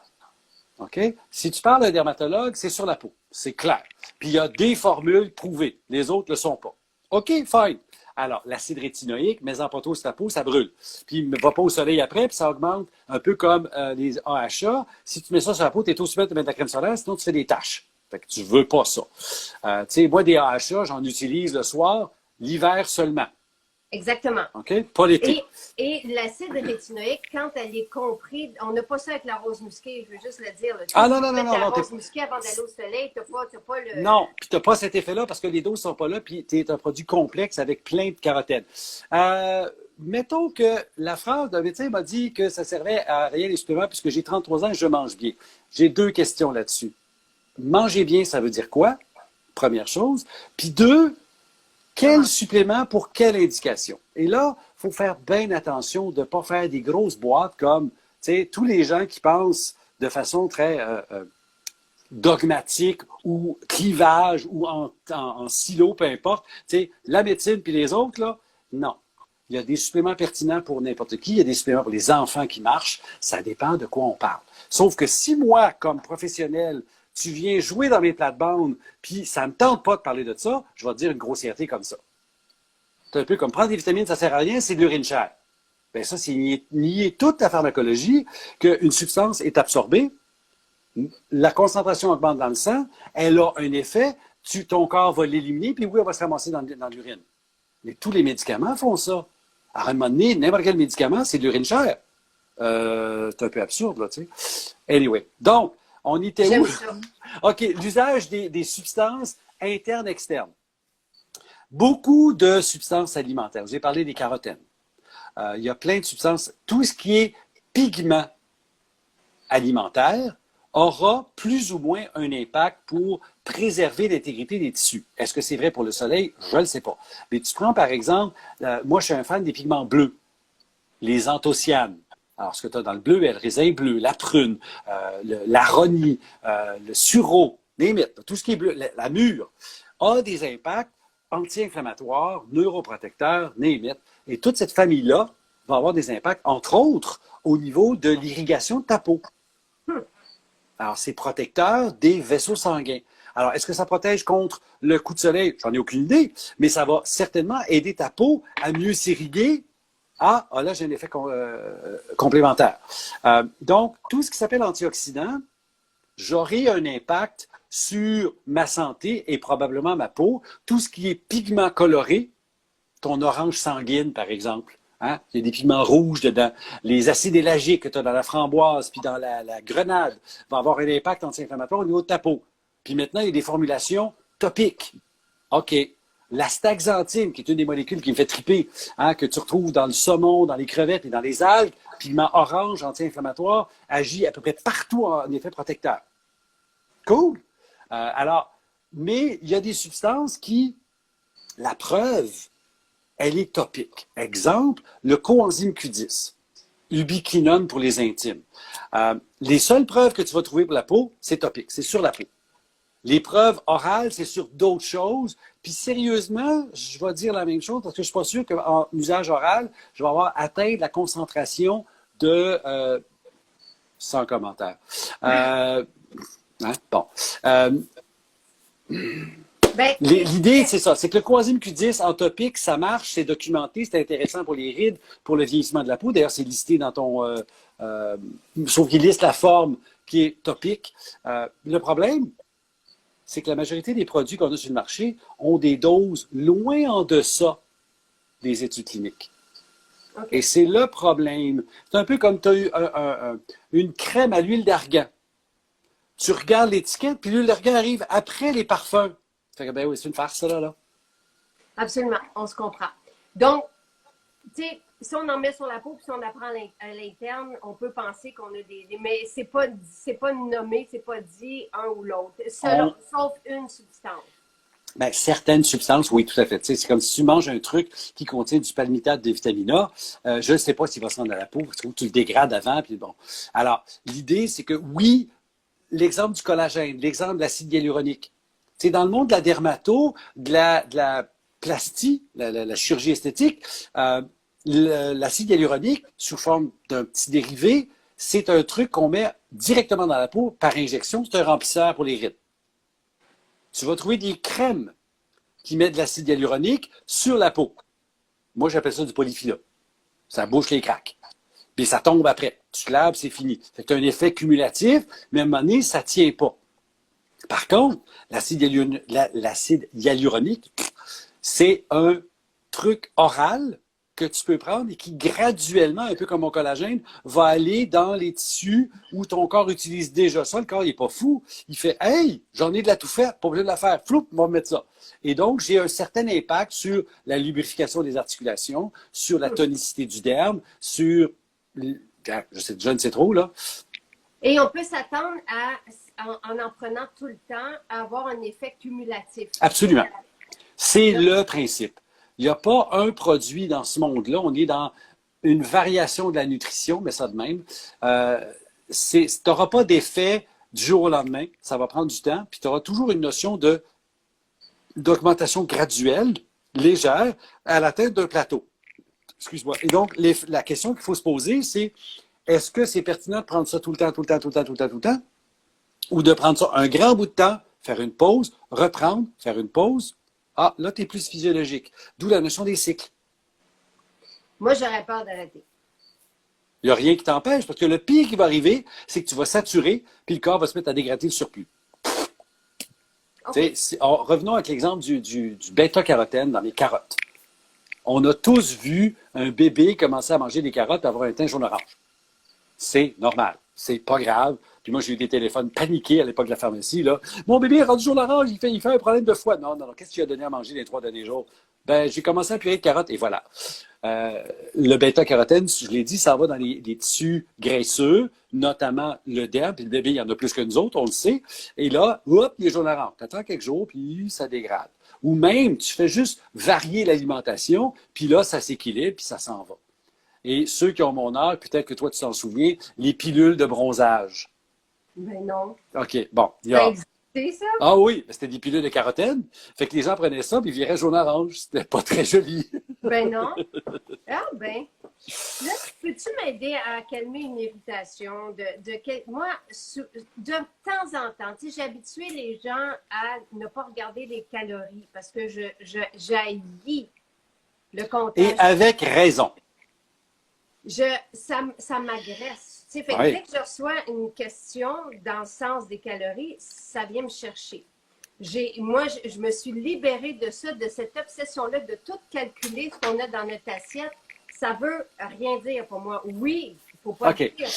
OK? Si tu parles à un dermatologue, c'est sur la peau. C'est clair. Puis il y a des formules prouvées. Les autres ne le sont pas. OK, fine. Alors, l'acide rétinoïque, mets-en pas trop sur ta peau, ça brûle. Puis, il ne va pas au soleil après, puis ça augmente un peu comme les AHA. Si tu mets ça sur la peau, tu es tout subit de mettre de la crème solaire, sinon tu fais des taches. Fait que tu veux pas ça. Tu sais, moi, des AHA, j'en utilise le soir, l'hiver seulement. Exactement. OK? Pas l'été. Et l'acide rétinoïque, quand elle est comprise, on n'a pas ça avec la rose musquée, je veux juste le dire. Là. Ah Si non, tu non, non, mets non, la non. rose musquée avant d'aller au soleil, tu n'as pas le... Non, puis tu n'as pas cet effet-là parce que les doses ne sont pas là, puis tu es un produit complexe avec plein de carotène. Mettons que la phrase d'un médecin m'a dit que ça servait à rien les suppléments puisque j'ai 33 ans et je mange bien. J'ai deux questions là-dessus. Manger bien, ça veut dire quoi? Première chose. Puis deux, quel supplément pour quelle indication? Et là, il faut faire bien attention de ne pas faire des grosses boîtes comme, tu sais, tous les gens qui pensent de façon très dogmatique ou clivage ou en silo, peu importe. Tu sais, la médecine puis les autres, là, non. Il y a des suppléments pertinents pour n'importe qui. Il y a des suppléments pour les enfants qui marchent. Ça dépend de quoi on parle. Sauf que si moi, comme professionnel, tu viens jouer dans mes plates-bandes, puis ça ne me tente pas de parler de ça, je vais te dire une grossièreté comme ça. C'est un peu comme prendre des vitamines, ça ne sert à rien, c'est de l'urine chère. Bien, ça, c'est nier toute la pharmacologie, qu'une substance est absorbée, la concentration augmente dans le sang, elle a un effet, ton corps va l'éliminer, puis oui, on va se ramasser dans l'urine. Mais tous les médicaments font ça. À un moment donné, n'importe quel médicament, c'est de l'urine chère. C'est un peu absurde, là, tu sais. Anyway, donc, on était où? OK, l'usage des substances internes, externes. Beaucoup de substances alimentaires. J'ai parlé des carotènes. Il y a plein de substances. Tout ce qui est pigment alimentaire aura plus ou moins un impact pour préserver l'intégrité des tissus. Est-ce que c'est vrai pour le soleil? Je ne le sais pas. Mais tu prends, par exemple, moi, je suis un fan des pigments bleus, les anthocyanes. Alors, ce que tu as dans le bleu, le raisin bleu, la prune, l'aronie, le sureau, tout ce qui est bleu, la mûre, a des impacts anti-inflammatoires, neuroprotecteurs, et toute cette famille-là va avoir des impacts, entre autres, au niveau de l'irrigation de ta peau. Alors, c'est protecteur des vaisseaux sanguins. Alors, est-ce que ça protège contre le coup de soleil? J'en ai aucune idée, mais ça va certainement aider ta peau à mieux s'irriguer. Ah, là, j'ai un effet complémentaire. Donc, tout ce qui s'appelle antioxydant, j'aurai un impact sur ma santé et probablement ma peau. Tout ce qui est pigment coloré, ton orange sanguine, par exemple. Hein? Il y a des pigments rouges dedans. Les acides élagiques que tu as dans la framboise puis dans la grenade vont avoir un impact anti-inflammatoire au niveau de ta peau. Puis maintenant, il y a des formulations topiques. OK. L'astaxanthine, qui est une des molécules qui me fait triper, hein, que tu retrouves dans le saumon, dans les crevettes et dans les algues, pigment orange anti-inflammatoire, agit à peu près partout en effet protecteur. Cool. Mais il y a des substances qui, la preuve, elle est topique. Exemple, le coenzyme Q10, ubiquinone pour les intimes. Les seules preuves que tu vas trouver pour la peau, c'est topique, c'est sur la peau. Les preuves orales, c'est sur d'autres choses. Puis sérieusement, je vais dire la même chose parce que je ne suis pas sûr qu'en usage oral, je vais avoir atteint la concentration de... sans commentaire. Hein? Bon. L'idée, c'est ça. C'est que le coenzyme Q10 en topique, ça marche, c'est documenté, c'est intéressant pour les rides, pour le vieillissement de la peau. D'ailleurs, c'est listé dans ton... sauf qu'il liste la forme qui est topique. Le problème, c'est que la majorité des produits qu'on a sur le marché ont des doses loin en deçà des études cliniques. Okay. Et c'est le problème. C'est un peu comme tu as eu une crème à l'huile d'argan. Tu regardes l'étiquette, puis l'huile d'argan arrive après les parfums. Fait que, ben oui, c'est une farce, ça, là. Absolument, on se comprend. Donc, tu sais, si on en met sur la peau, puis si on apprend à l'interne, on peut penser qu'on a des... Mais c'est pas nommé, c'est pas dit un ou l'autre, sauf une substance. Ben, certaines substances, oui, tout à fait. C'est comme si tu manges un truc qui contient du palmitate de vitamine A. Je ne sais pas s'il va se rendre à la peau, parce que tu le dégrades avant, puis bon. Alors, l'idée, c'est que oui, l'exemple du collagène, l'exemple de l'acide hyaluronique. C'est dans le monde de la dermato, de la plastie, la chirurgie esthétique, l'acide hyaluronique, sous forme d'un petit dérivé, c'est un truc qu'on met directement dans la peau par injection. C'est un remplisseur pour les rides. Tu vas trouver des crèmes qui mettent de l'acide hyaluronique sur la peau. Moi, j'appelle ça du polyphylla. Ça bouche les craques. Puis ça tombe après. Tu te laves, c'est fini. Ça fait un effet cumulatif, mais à un moment donné, ça ne tient pas. Par contre, l'acide hyaluronique, c'est un truc oral que tu peux prendre et qui graduellement, un peu comme mon collagène, va aller dans les tissus où ton corps utilise déjà ça. Le corps, il n'est pas fou. Il fait « Hey, j'en ai de la tout faite, pas besoin de la faire. Floup, on va mettre ça. » Et donc, j'ai un certain impact sur la lubrification des articulations, sur la tonicité du derme, sur... je ne sais trop, là. Et on peut s'attendre en prenant tout le temps, à avoir un effet cumulatif. Absolument. C'est le principe. Il n'y a pas un produit dans ce monde-là. On est dans une variation de la nutrition, mais ça de même. Tu n'auras pas d'effet du jour au lendemain. Ça va prendre du temps. Puis tu auras toujours une notion d'augmentation graduelle, légère, à l'atteinte d'un plateau. Excuse-moi. Et donc, la question qu'il faut se poser, c'est est-ce que c'est pertinent de prendre ça tout le temps, tout le temps, tout le temps, tout le temps, tout le temps? Ou de prendre ça un grand bout de temps, faire une pause, reprendre, faire une pause. Ah, là, tu es plus physiologique. D'où la notion des cycles. Moi, j'aurais peur d'arrêter. Il n'y a rien qui t'empêche, parce que le pire qui va arriver, c'est que tu vas saturer, puis le corps va se mettre à dégrader le surplus. Okay. Revenons avec l'exemple du bêta-carotène dans les carottes. On a tous vu un bébé commencer à manger des carottes et avoir un teint jaune-orange. C'est normal. C'est pas grave. Puis moi, j'ai eu des téléphones paniqués à l'époque de la pharmacie. Là. Mon bébé est rendu jaune-orange, il fait un problème de foie. Non. Qu'est-ce que tu as donné à manger les 3 derniers jours? Ben, j'ai commencé à purer de carottes et voilà. Le bêta-carotène, je l'ai dit, ça va dans les tissus graisseux, notamment le derme. Puis le bébé, il y en a plus que nous autres, on le sait. Et là, hop, il est jaune-orange. Tu attends quelques jours, puis ça dégrade. Ou même, tu fais juste varier l'alimentation, puis là, ça s'équilibre, puis ça s'en va. Et ceux qui ont mon âge, peut-être que toi, tu t'en souviens, les pilules de bronzage. Ben non. OK, bon. Ça a existé, ça? Ah oui, c'était des pilules de carotène. Fait que les gens prenaient ça, puis ils viraient jaune-orange. C'était pas très joli. Ben non. Ah ben. Là, peux-tu m'aider à calmer une irritation moi, de temps en temps, tu sais, j'ai habitué les gens à ne pas regarder les calories parce que j'haïs le comptage. Et avec raison. Ça m'agresse. Tu sais, fait que dès que je reçois une question dans le sens des calories, ça vient me chercher. Moi, je me suis libérée de ça, de cette obsession-là, de tout calculer ce qu'on a dans notre assiette. Ça veut rien dire pour moi. Oui, il ne faut pas le dire.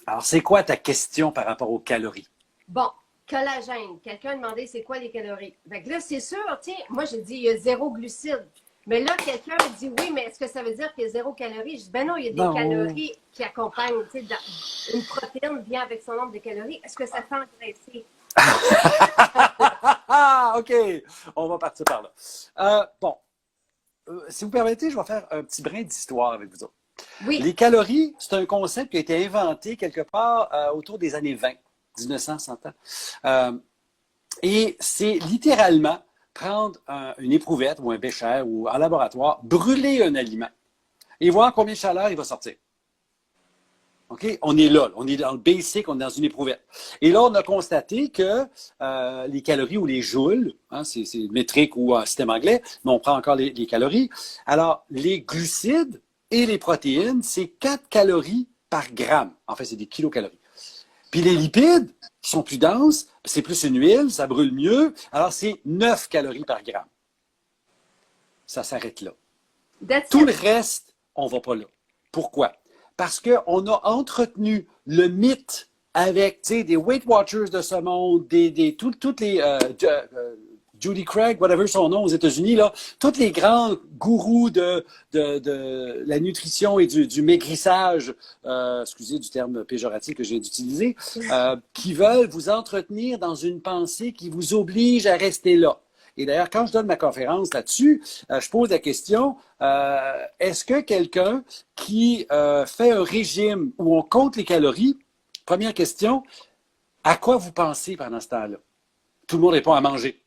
Alors, c'est quoi ta question par rapport aux calories? Bon, collagène. Quelqu'un a demandé c'est quoi les calories. Fait que là, c'est sûr, tiens, moi, j'ai dit il y a 0 glucides. Mais là, quelqu'un me dit oui, mais est-ce que ça veut dire qu'il y a 0 calories? Je dis ben non, il y a des calories qui accompagnent. Tu sais, une protéine vient avec son nombre de calories. Est-ce que ça fait engraisser? OK, on va partir par là. Si vous permettez, je vais faire un petit brin d'histoire avec vous autres. Oui. Les calories, c'est un concept qui a été inventé quelque part autour des années 20, 1900, 100 ans. Et c'est littéralement prendre une éprouvette ou un bécher ou en laboratoire, brûler un aliment et voir combien de chaleur il va sortir. OK? On est là, on est dans le basic, on est dans une éprouvette. Et là, on a constaté que les calories ou les joules, hein, c'est métrique ou un système anglais, mais on prend encore les calories. Alors, les glucides et les protéines, c'est 4 calories par gramme. En fait, c'est des kilocalories. Puis les lipides, qui sont plus denses, c'est plus une huile, ça brûle mieux. Alors, c'est 9 calories par gramme. Ça s'arrête là. Tout le reste, on ne va pas là. Pourquoi? Parce qu'on a entretenu le mythe avec des Weight Watchers de ce monde, toutes les Judy Craig, whatever son nom aux États-Unis, là, tous les grands gourous de la nutrition et du maigrissage, excusez du terme péjoratif que j'ai d'utiliser, qui veulent vous entretenir dans une pensée qui vous oblige à rester là. Et d'ailleurs, quand je donne ma conférence là-dessus, je pose la question, est-ce que quelqu'un qui fait un régime où on compte les calories, première question, à quoi vous pensez pendant ce temps-là? Tout le monde répond à manger.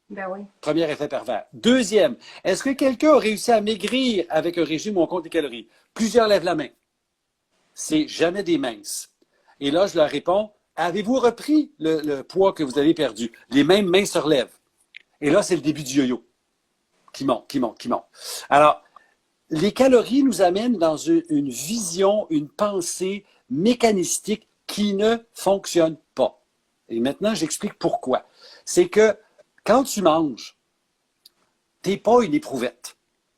Ben oui. Premier effet pervers. Deuxième, est-ce que quelqu'un a réussi à maigrir avec un régime où on compte les calories? Plusieurs lèvent la main. C'est jamais des minces. Et là, je leur réponds, avez-vous repris le poids que vous avez perdu? Les mêmes mains se relèvent. Et là, c'est le début du yo-yo qui monte, qui monte, qui monte. Alors, les calories nous amènent dans une vision, une pensée mécanistique qui ne fonctionne pas. Et maintenant, j'explique pourquoi. C'est que quand tu manges, tu n'es pas une éprouvette.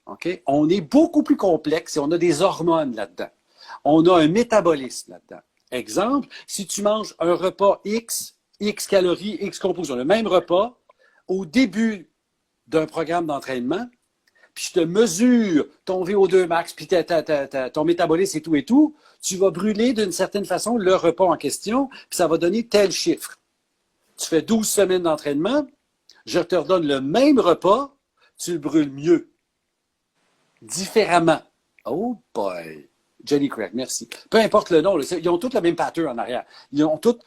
OK? On est beaucoup plus complexe et on a des hormones là-dedans. On a un métabolisme là-dedans. Exemple, si tu manges un repas X calories, X composants, le même repas, au début d'un programme d'entraînement, puis je te mesure ton VO2 max, puis ton métabolisme et tout, tu vas brûler d'une certaine façon le repas en question, puis ça va donner tel chiffre. Tu fais 12 semaines d'entraînement, je te redonne le même repas, tu le brûles mieux, différemment. Oh boy! Jenny Craig, merci. Peu importe le nom, ils ont tous le même pattern en arrière. Ils ont tous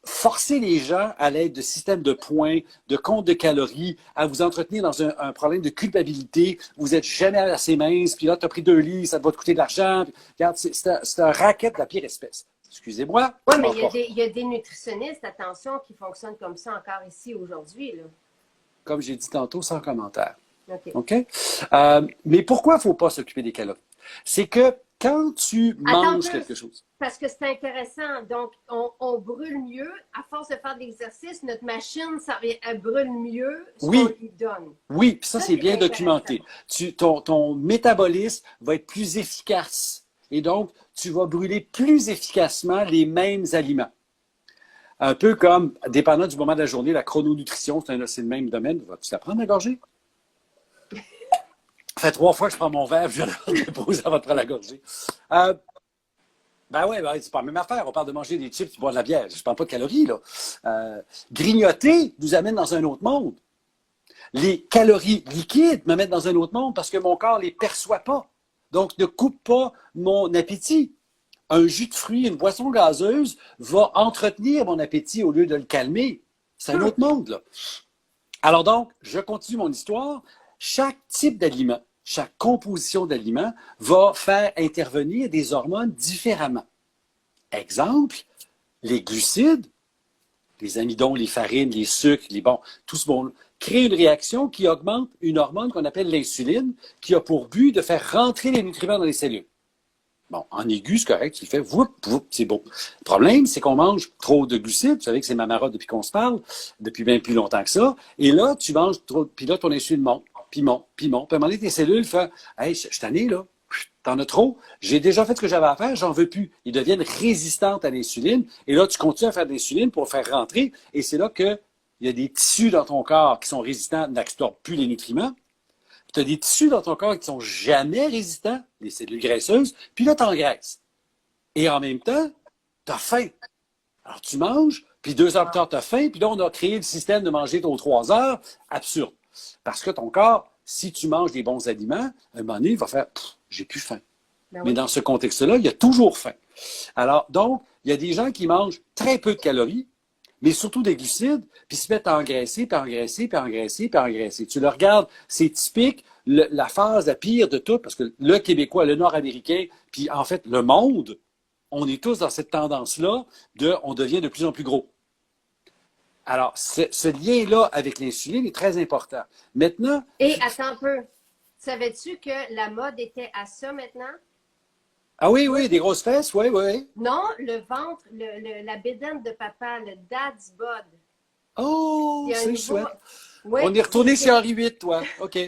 forcé les gens à l'aide de systèmes de points, de comptes de calories, à vous entretenir dans un problème de culpabilité. Vous n'êtes jamais assez mince, puis là, tu as pris 2 livres, ça va te coûter de l'argent. Regarde, c'est un racket de la pire espèce. Excusez-moi. Oui, mais il y a des nutritionnistes, attention, qui fonctionnent comme ça encore ici aujourd'hui. Comme j'ai dit tantôt, sans commentaire. OK? OK? Mais pourquoi il ne faut pas s'occuper des calories? C'est que quand tu manges quelque chose. Parce que c'est intéressant. Donc, on brûle mieux. À force de faire de l'exercice, notre machine, elle brûle mieux ce qu'on lui donne. Oui, puis ça, c'est bien documenté. Ton métabolisme va être plus efficace. Et donc, tu vas brûler plus efficacement les mêmes aliments. Un peu comme, dépendant du moment de la journée, la chrononutrition, c'est le même domaine. Vas-tu la prendre à gorgée? Ça fait 3 fois que je prends mon verre, je vais le déposer avant de prendre la gorgée. Ben ouais, c'est pas la même affaire. On parle de manger des chips et boire de la bière. Je ne parle pas de calories, là. Grignoter nous amène dans un autre monde. Les calories liquides me mettent dans un autre monde parce que mon corps ne les perçoit pas. Donc, ne coupe pas mon appétit. Un jus de fruits, une boisson gazeuse va entretenir mon appétit au lieu de le calmer. C'est un autre monde, là. Alors donc, je continue mon histoire. Chaque type d'aliment, chaque composition d'aliment va faire intervenir des hormones différemment. Exemple, les glucides, les amidons, les farines, les sucres, tout ce monde crée une réaction qui augmente une hormone qu'on appelle l'insuline, qui a pour but de faire rentrer les nutriments dans les cellules. Bon, en aigu, c'est correct, tu le fais, c'est beau. Le problème, c'est qu'on mange trop de glucides. Vous savez que c'est ma marotte depuis qu'on se parle, depuis bien plus longtemps que ça. Et là, tu manges trop, puis là, ton insuline monte, puis monte, puis monte. Puis à un moment donné, tes cellules font « Hey, je suis tanné, là. T'en as trop. J'ai déjà fait ce que j'avais à faire, j'en veux plus. » Ils deviennent résistantes à l'insuline. Et là, tu continues à faire de l'insuline pour faire rentrer. Et c'est là qu'il y a des tissus dans ton corps qui sont résistants, n'absorbent plus les nutriments. Tu as des tissus dans ton corps qui ne sont jamais résistants, les cellules graisseuses, puis là, tu engraisses. Et en même temps, tu as faim. Alors, tu manges, puis 2 heures plus tard, tu as faim, puis là, on a créé le système de manger aux 3 heures. Absurde. Parce que ton corps, si tu manges des bons aliments, à un moment donné, il va faire « j'ai plus faim ». Mais dans ce contexte-là, il y a toujours faim. Alors, donc, il y a des gens qui mangent très peu de calories, mais surtout des glucides, puis se mettent à engraisser, puis engraisser, puis engraisser, puis engraisser. Tu le regardes, c'est typique, la phase la pire de tout, parce que le Québécois, le Nord-Américain, puis en fait le monde, on est tous dans cette tendance-là on devient de plus en plus gros. Alors, ce lien-là avec l'insuline est très important. Maintenant... Et attends un peu, savais-tu que la mode était à ça maintenant? Ah oui, des grosses fesses, oui. Non, le ventre, la bédaine de papa, le dad's bod. Oh, c'est chouette. Oui, on est retourné sur Henri VIII, toi. OK.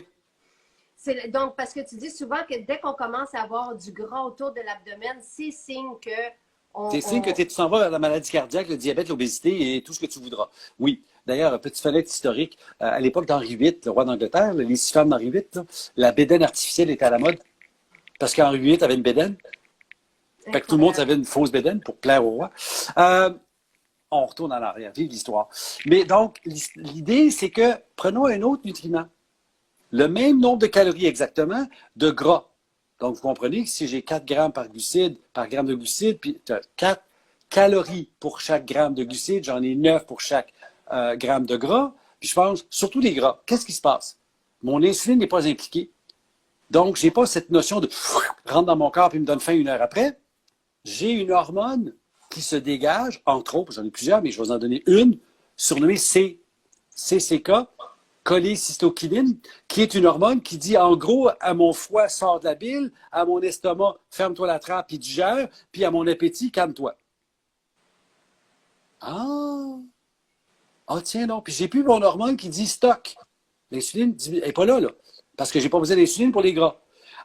Donc, parce que tu dis souvent que dès qu'on commence à avoir du gras autour de l'abdomen, c'est signe que... C'est signe que tu t'en vas vers la maladie cardiaque, le diabète, l'obésité et tout ce que tu voudras. Oui. D'ailleurs, un petit fenêtre historique. À l'époque d'Henri VIII, le roi d'Angleterre, les 6 femmes d'Henri VIII, la bédaine artificielle était à la mode. Parce qu'Henri VIII avait une bédaine. Fait que tout le monde avait une fausse bédaine pour plaire au roi. On retourne en arrière, vive l'histoire. Mais donc, l'idée, c'est que prenons un autre nutriment. Le même nombre de calories exactement, de gras. Donc, vous comprenez que si j'ai 4 grammes par gramme de glucides, puis tu as 4 calories pour chaque gramme de glucides, j'en ai 9 pour chaque gramme de gras, puis je mange surtout les gras. Qu'est-ce qui se passe? Mon insuline n'est pas impliquée. Donc, je n'ai pas cette notion de rentre dans mon corps et me donne faim 1 heure après. J'ai une hormone qui se dégage, entre autres, j'en ai plusieurs, mais je vais vous en donner une, surnommée CCK, cholécystokinine, qui est une hormone qui dit, en gros, à mon foie, sors de la bile, à mon estomac, ferme-toi la trappe puis digère, puis à mon appétit, calme-toi. Ah, tiens, non. Puis j'ai plus mon hormone qui dit stock. L'insuline n'est pas là. parce que j'ai pas besoin d'insuline pour les gras.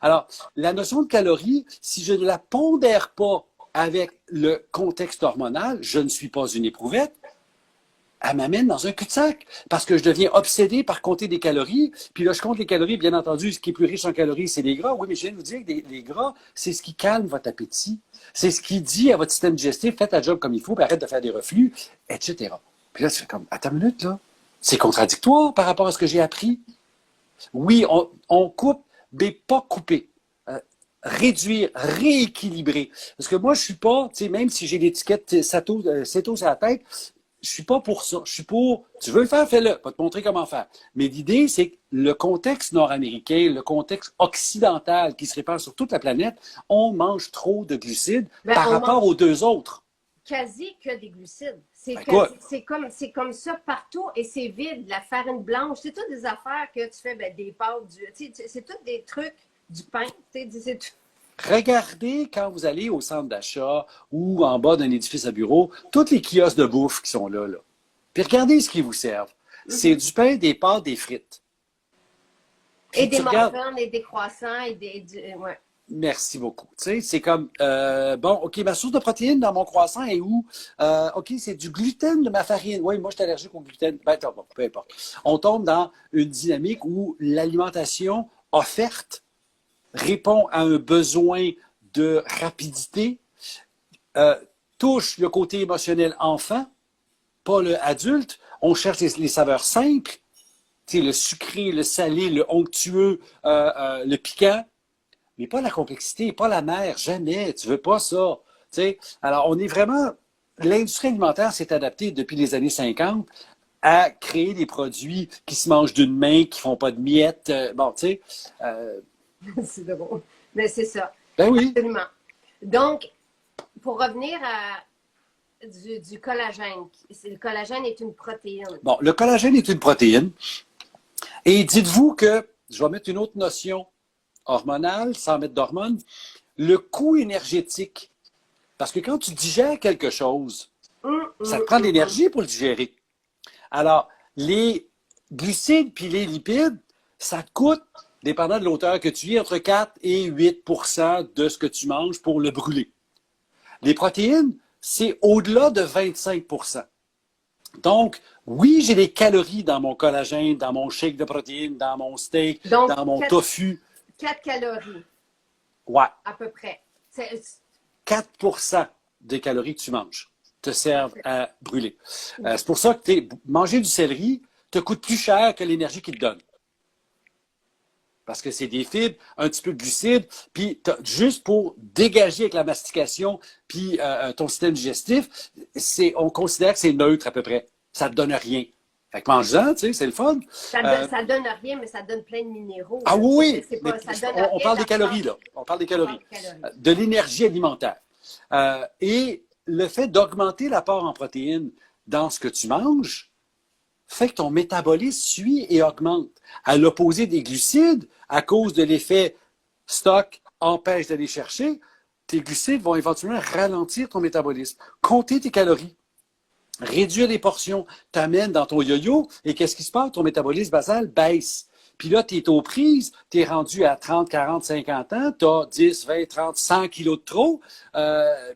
Alors, la notion de calories, si je ne la pondère pas avec le contexte hormonal, je ne suis pas une éprouvette, elle m'amène dans un cul-de-sac parce que je deviens obsédé par compter des calories. Puis là, je compte les calories, bien entendu, ce qui est plus riche en calories, c'est les gras. Oui, mais je viens de vous dire que les gras, c'est ce qui calme votre appétit. C'est ce qui dit à votre système digestif, faites la job comme il faut, puis arrête de faire des reflux, etc. Puis là, tu fais comme, attends une minute, là. C'est contradictoire par rapport à ce que j'ai appris. Oui, on coupe, mais pas couper. Réduire, rééquilibrer. Parce que moi, je suis pas, tu sais, même si j'ai l'étiquette céto sur la tête, je suis pas pour ça. Je suis pour, tu veux le faire, fais-le. Pas te montrer comment faire. Mais l'idée, c'est que le contexte nord-américain, le contexte occidental qui se répand sur toute la planète, on mange trop de glucides par rapport aux deux autres. Quasi que des glucides. C'est comme ça partout et c'est vide. La farine blanche, c'est toutes des affaires que tu fais, des pâtes, c'est tous des trucs, du pain. C'est tout. Regardez quand vous allez au centre d'achat ou en bas d'un édifice à bureau, tous les kiosques de bouffe qui sont là. Puis regardez ce qu'ils vous servent. C'est du pain, des pâtes, des frites. Puis et des muffins, et des croissants, et ouais. Merci beaucoup. Tu sais, c'est comme, bon, OK, ma source de protéines dans mon croissant est où? OK, c'est du gluten de ma farine. Oui, moi, je suis allergique au gluten. Ben, bon, peu importe. On tombe dans une dynamique où l'alimentation offerte répond à un besoin de rapidité, touche le côté émotionnel enfant, pas le adulte. On cherche les saveurs simples, tu sais, le sucré, le salé, le onctueux, le piquant, mais pas la complexité, pas la mer, jamais. Tu veux pas ça. Tu sais. Alors, on est vraiment... L'industrie alimentaire s'est adaptée depuis les années 50 à créer des produits qui se mangent d'une main, qui font pas de miettes. Bon, tu sais... C'est drôle. Mais c'est ça. Ben oui. Absolument. Donc, pour revenir à du collagène, le collagène est une protéine. Bon, le collagène est une protéine. Et dites-vous que, je vais mettre une autre notion hormonale, sans mettre d'hormones, le coût énergétique. Parce que quand tu digères quelque chose, ça te prend de l'énergie pour le digérer. Alors, les glucides puis les lipides, ça te coûte, dépendant de l'auteur que tu es, entre 4 et 8 de ce que tu manges pour le brûler. Les protéines, c'est au-delà de 25 Donc, oui, j'ai des calories dans mon collagène, dans mon shake de protéines, dans mon steak, donc, dans mon tofu. 4 calories. Ouais. À peu près. 4 des calories que tu manges te servent à brûler. C'est pour ça que manger du céleri te coûte plus cher que l'énergie qu'il te donne. Parce que c'est des fibres, un petit peu de glucides, puis juste pour dégager avec la mastication, puis ton système digestif, on considère que c'est neutre à peu près. Ça ne te donne rien. Fait que mange-en, tu sais, c'est le fun. Ça donne rien, mais ça donne plein de minéraux. Ah oui, on parle des calories, là. On parle des calories. De l'énergie alimentaire. Et le fait d'augmenter l'apport en protéines dans ce que tu manges fait que ton métabolisme suit et augmente. À l'opposé des glucides, à cause de l'effet stock empêche d'aller chercher, tes glucides vont éventuellement ralentir ton métabolisme. Compter tes calories. Réduire les portions t'amène dans ton yo-yo et qu'est-ce qui se passe? Ton métabolisme basal baisse. Puis là, tu es aux prises, tu es rendu à 30, 40, 50 ans, tu as 10, 20, 30, 100 kilos de trop,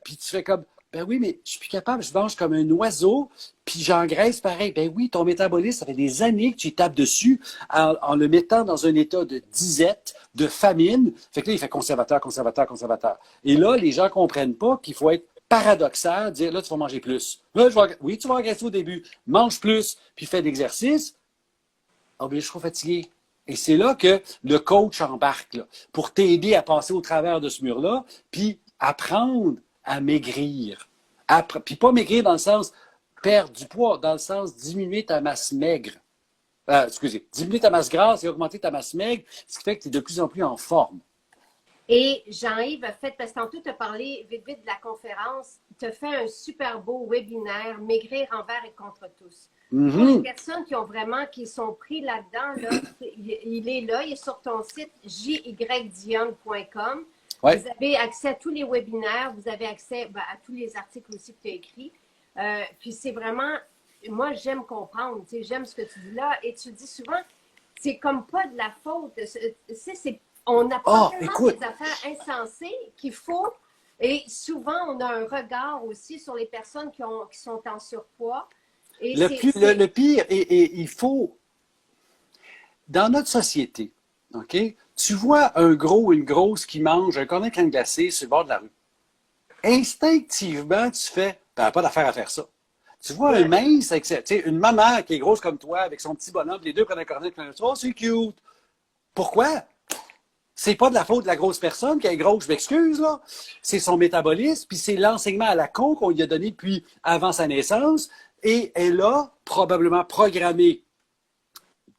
puis tu fais comme, ben oui, mais je suis plus capable, je mange comme un oiseau, puis j'engraisse pareil. Ben oui, ton métabolisme, ça fait des années que tu tapes dessus en le mettant dans un état de disette, de famine. Fait que là, il fait conservateur, conservateur, conservateur. Et là, les gens comprennent pas qu'il faut être paradoxal, dire là, tu vas manger plus. Là, oui, tu vas engraisser au début, mange plus, puis fais de l'exercice. Ah, bien, je suis trop fatigué. Et c'est là que le coach embarque là, pour t'aider à passer au travers de ce mur-là, puis apprendre à maigrir. Puis pas maigrir dans le sens perdre du poids, dans le sens diminuer ta masse maigre. Diminuer ta masse grasse et augmenter ta masse maigre, ce qui fait que tu es de plus en plus en forme. Et Jean-Yves a fait, parce que tantôt tu as parlé vite vite de la conférence, tu as fait un super beau webinaire, Maigrir envers et contre tous. Mm-hmm. Pour les personnes qui sont pris là-dedans, là, il est là, il est sur ton site jydionne.com. Ouais. Vous avez accès à tous les webinaires, vous avez accès à tous les articles aussi que tu as écrits. Puis c'est vraiment, moi j'aime comprendre, j'aime ce que tu dis là, et tu dis souvent, c'est comme pas de la faute. On apprend Ah, tellement écoute, des affaires insensées qu'il faut, et souvent on a un regard aussi sur les personnes qui sont en surpoids. Et le pire, et il faut, dans notre société, OK, tu vois un gros ou une grosse qui mange un cornet de crème glacée sur le bord de la rue. Instinctivement, tu fais, t'as pas d'affaire à faire ça. Tu vois un ouais, mince, tu sais, une maman qui est grosse comme toi, avec son petit bonhomme, les deux prennent un cornet de crème glacée. Oh, c'est cute. Pourquoi? C'est pas de la faute de la grosse personne qui est grosse, je m'excuse, là. C'est son métabolisme, puis c'est l'enseignement à la con qu'on lui a donné depuis avant sa naissance, et elle a probablement programmé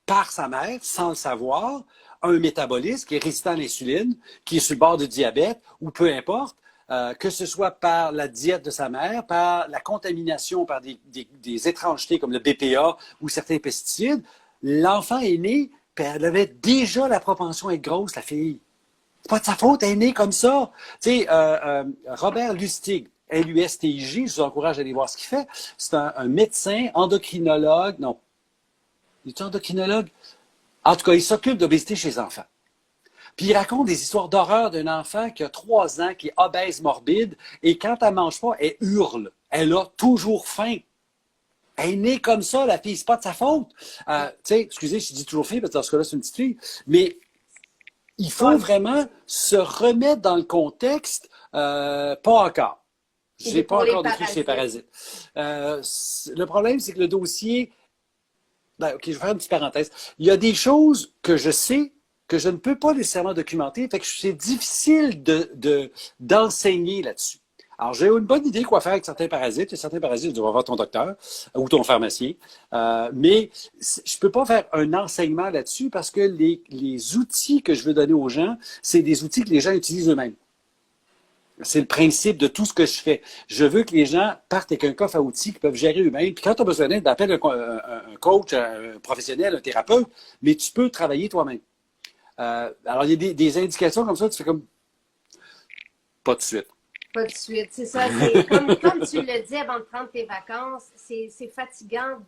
par sa mère, sans le savoir, un métabolisme qui est résistant à l'insuline, qui est sur le bord du diabète, ou peu importe, que ce soit par la diète de sa mère, par la contamination par des étrangetés comme le BPA ou certains pesticides, l'enfant est né, puis elle avait déjà la propension à être grosse, la fille. C'est pas de sa faute, elle est née comme ça. Tu sais, Robert Lustig, Lustig, je vous encourage à aller voir ce qu'il fait. C'est un médecin, endocrinologue, non, il est endocrinologue. En tout cas, il s'occupe d'obésité chez les enfants. Puis il raconte des histoires d'horreur d'un enfant qui a 3 ans, qui est obèse morbide, et quand elle ne mange pas, elle hurle. Elle a toujours faim. Elle est née comme ça, la fille, c'est pas de sa faute. Tu sais, excusez, je dis toujours fille, parce que dans ce cas-là, c'est une petite fille, mais il faut vraiment se remettre dans le contexte, pas encore. Je n'ai pas pour les encore décrit chez les parasites. parasites. Le problème, c'est que le dossier. Ben, OK, je vais faire une petite parenthèse. Il y a des choses que je sais que je ne peux pas nécessairement documenter, fait que c'est difficile d'enseigner là-dessus. Alors, j'ai une bonne idée quoi faire avec certains parasites. Et certains parasites, tu vas voir ton docteur ou ton pharmacien. Mais je ne peux pas faire un enseignement là-dessus parce que les outils que je veux donner aux gens, c'est des outils que les gens utilisent eux-mêmes. C'est le principe de tout ce que je fais. Je veux que les gens partent avec un coffre à outils qu'ils peuvent gérer eux-mêmes. Puis quand tu as besoin d'aide, appelle un coach, un professionnel, un thérapeute, mais tu peux travailler toi-même. Alors, il y a des indications comme ça, tu fais comme pas de suite. Pas de suite. C'est ça. C'est comme tu le dis avant de prendre tes vacances, c'est fatigant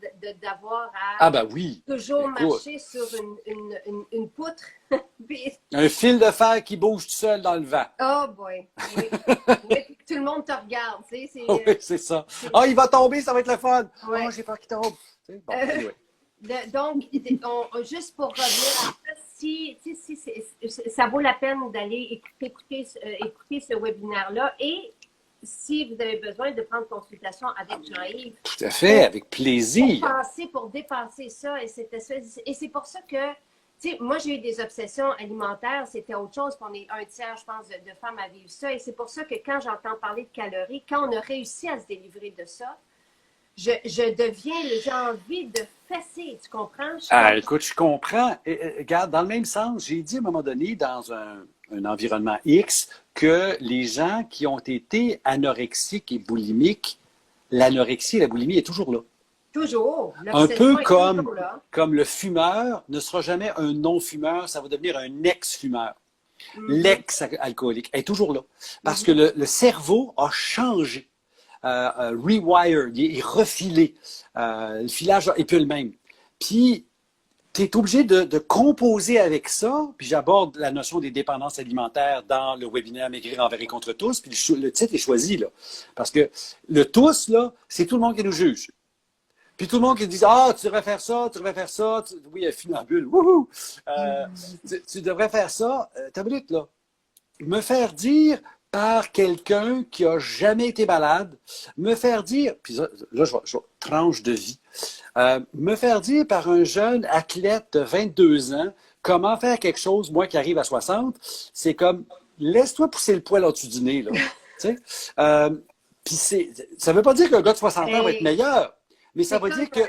d'avoir Ah à ben oui, toujours écoute. marcher sur une poutre. Puis, Un fil de fer qui bouge tout seul dans le vent. oh boy. Oui. Oui, puis tout le monde te regarde. Tu sais, Oui, c'est ça. Ah, il va tomber, ça va être le fun. ouais. Oh, j'ai peur qu'il tombe. Tu sais, bon, anyway. Donc, juste pour revenir à ça, si ça vaut la peine d'aller écouter ce webinaire-là, et si vous avez besoin de prendre consultation avec Jean-Yves Tout à fait, avec plaisir. pour dépasser ça, et c'est pour ça que, tu sais, moi j'ai eu des obsessions alimentaires, c'était autre chose, qu'on est un tiers, je pense, de femmes à vivre ça, et c'est pour ça que quand j'entends parler de calories, quand on a réussi à se délivrer de ça, je deviens, j'ai envie de fesser, tu comprends? Écoute, je comprends. Regarde, dans le même sens, j'ai dit à un moment donné, dans un environnement X, que les gens qui ont été anorexiques et boulimiques, l'anorexie et la boulimie est toujours là. Toujours. Un peu L'obsession est toujours là. comme le fumeur ne sera jamais un non-fumeur, ça va devenir un ex-fumeur. L'ex-alcoolique est toujours là. Parce que le cerveau a changé. Rewired, il est refilé. Le filage est plus le même. Puis, tu es obligé de composer avec ça. Puis, j'aborde la notion des dépendances alimentaires dans le webinaire Maigrir envers et contre tous. Puis, le titre est choisi, là. Parce que le tous, là, c'est tout le monde qui nous juge. Puis tout le monde qui dit ah, tu devrais faire ça, tu devrais faire ça. Oui, funambule. Wouhou! Tu devrais faire ça. T'as une minute, là. Me faire dire par quelqu'un qui a jamais été malade, me faire dire, puis là, je vais tranche de vie, me faire dire par un jeune athlète de 22 ans comment faire quelque chose, moi qui arrive à 60, c'est comme, laisse-toi pousser le poil au-dessus du nez, là. Tu sais? Puis ça veut pas dire qu'un gars de 60 ans va être meilleur, mais ça veut dire que...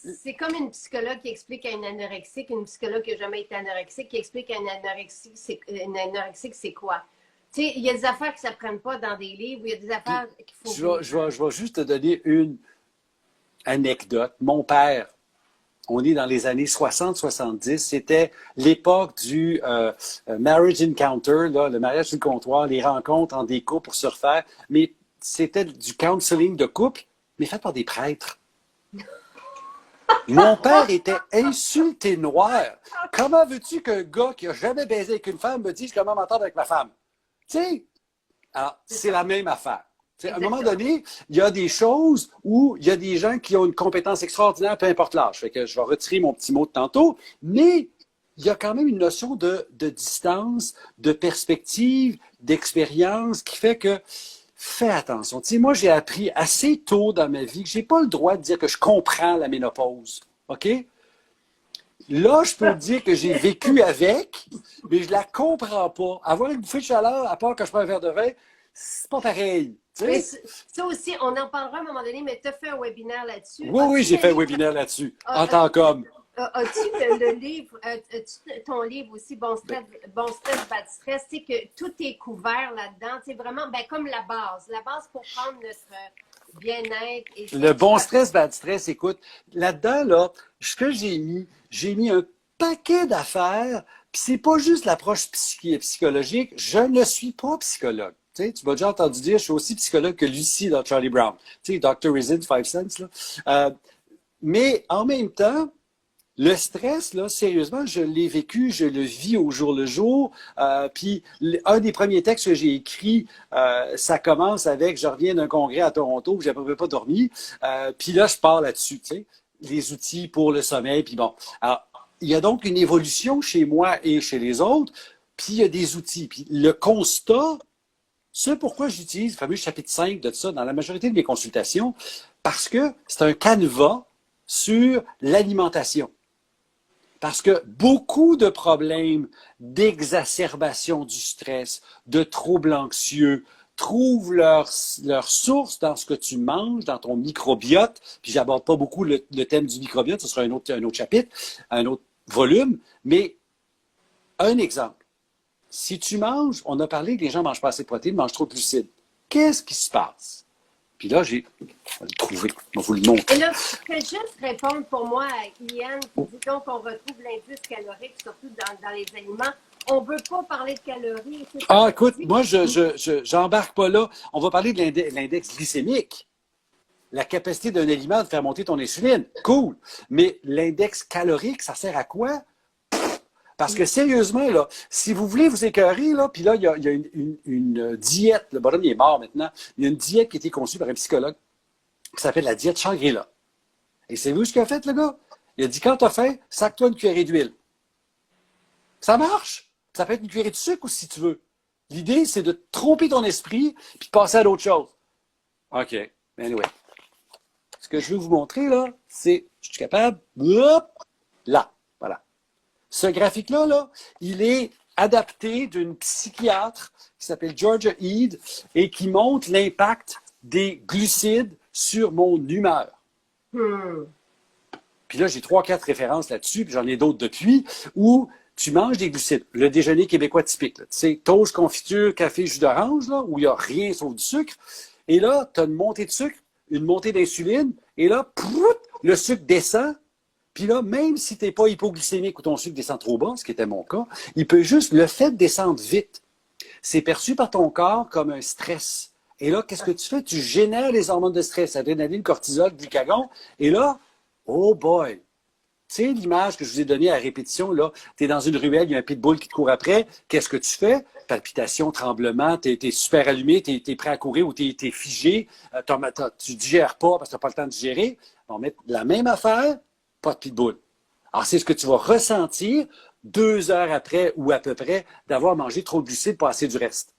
C'est comme une psychologue qui explique à une anorexique, une psychologue qui n'a jamais été anorexique, qui explique à une anorexique, c'est quoi. Tu sais, il y a des affaires qui ne s'apprennent pas dans des livres, il y a des affaires qu'il faut... Je vais juste te donner une anecdote. Mon père, on est dans les années 60-70, c'était l'époque du marriage encounter, là, le mariage sur le comptoir, les rencontres en des couples pour se refaire, mais c'était du counseling de couple, mais fait par des prêtres. Mon père était insulté noir. Comment veux-tu qu'un gars qui a jamais baisé avec une femme me dise comment m'entendre avec ma femme? Tu sais, alors, c'est la même affaire. À un moment donné, il y a des choses où il y a des gens qui ont une compétence extraordinaire, peu importe l'âge. Fait que je vais retirer mon petit mot de tantôt, mais il y a quand même une notion de distance, de perspective, d'expérience qui fait que fais attention. Tu sais, moi, j'ai appris assez tôt dans ma vie que je n'ai pas le droit de dire que je comprends la ménopause. OK? Là, je peux dire que j'ai vécu avec, mais je la comprends pas. Avoir une bouffée de chaleur, à part quand je prends un verre de vin, c'est pas pareil. Mais ça aussi, on en parlera à un moment donné, mais tu as fait un webinaire là-dessus. Oui, j'ai fait un webinaire là-dessus, en tant qu'homme. As-tu le livre, ton livre aussi, Bon stress, bad stress, tu sais que tout est couvert là-dedans. C'est vraiment comme la base pour prendre notre bien-être. Le bon stress, bad stress, écoute, là-dedans, là, ce que j'ai mis un paquet d'affaires, puis c'est pas juste l'approche psychologique, je ne suis pas psychologue. Tu sais, tu m'as déjà entendu dire, je suis aussi psychologue que Lucie dans Charlie Brown. Tu sais, Dr. Reason, 5 cents, là. Mais en même temps, le stress, là, sérieusement, je l'ai vécu, je le vis au jour le jour. Puis, un des premiers textes que j'ai écrit, ça commence avec « Je reviens d'un congrès à Toronto, où je n'avais pas dormi. Puis là, je pars là-dessus, tu sais, les outils pour le sommeil. Puis bon, alors, il y a donc une évolution chez moi et chez les autres. Puis, il y a des outils. Puis, le constat, c'est pourquoi j'utilise le fameux chapitre 5 de ça dans la majorité de mes consultations, parce que c'est un canevas sur l'alimentation. Parce que beaucoup de problèmes d'exacerbation du stress, de troubles anxieux, trouvent leur source dans ce que tu manges, dans ton microbiote. Puis j'aborde pas beaucoup le thème du microbiote, ce sera un autre chapitre, un autre volume. Mais un exemple. Si tu manges, on a parlé que les gens ne mangent pas assez de protéines, mangent trop de glucides. Qu'est-ce qui se passe? Puis là, on va le trouver, on va vous le montrer. Et là, je peux juste répondre pour moi à Ian qui dit donc qu'on retrouve l'indice calorique, surtout dans les aliments. On ne veut pas parler de calories. Ah, écoute, moi, je n'embarque pas là. On va parler de l'index glycémique. La capacité d'un aliment de faire monter ton insuline. Cool. Mais l'index calorique, ça sert à quoi? Parce que sérieusement, là, si vous voulez vous écœurer, là, puis là, il y a une diète, le bonhomme il est mort maintenant, il y a une diète qui a été conçue par un psychologue qui s'appelle la diète Shangri-La. Et savez-vous ce qu'il a fait, le gars? Il a dit, quand tu as faim, sac-toi une cuillerée d'huile. Ça marche. Ça peut être une cuillerée de sucre aussi, si tu veux. L'idée, c'est de tromper ton esprit puis de passer à d'autres choses. OK. Anyway. Ce que je veux vous montrer, là, c'est, je suis capable, hop, là, voilà. Ce graphique-là, là, il est adapté d'une psychiatre qui s'appelle Georgia Ede et qui montre l'impact des glucides sur mon humeur. Puis là, j'ai 3-4 références là-dessus, puis j'en ai d'autres depuis, où tu manges des glucides. Le déjeuner québécois typique, tu sais, toast, confiture, café, jus d'orange, là, où il n'y a rien sauf du sucre. Et là, tu as une montée de sucre, une montée d'insuline, et là, le sucre descend. Puis là, même si tu n'es pas hypoglycémique ou ton sucre descend trop bas, ce qui était mon cas, il peut juste, le fait de descendre vite, c'est perçu par ton corps comme un stress. Et là, qu'est-ce que tu fais? Tu génères les hormones de stress, adrénaline, cortisol, glucagon. Et là, oh boy! Tu sais, l'image que je vous ai donnée à répétition, là, tu es dans une ruelle, il y a un pitbull qui te court après. Qu'est-ce que tu fais? Palpitations, tremblements, tu es super allumé, tu es prêt à courir ou tu es figé, tu ne digères pas parce que tu n'as pas le temps de digérer. On va mettre la même affaire, pas de pitbull. Alors, c'est ce que tu vas ressentir 2 heures après ou à peu près d'avoir mangé trop de glucides pour assez du reste.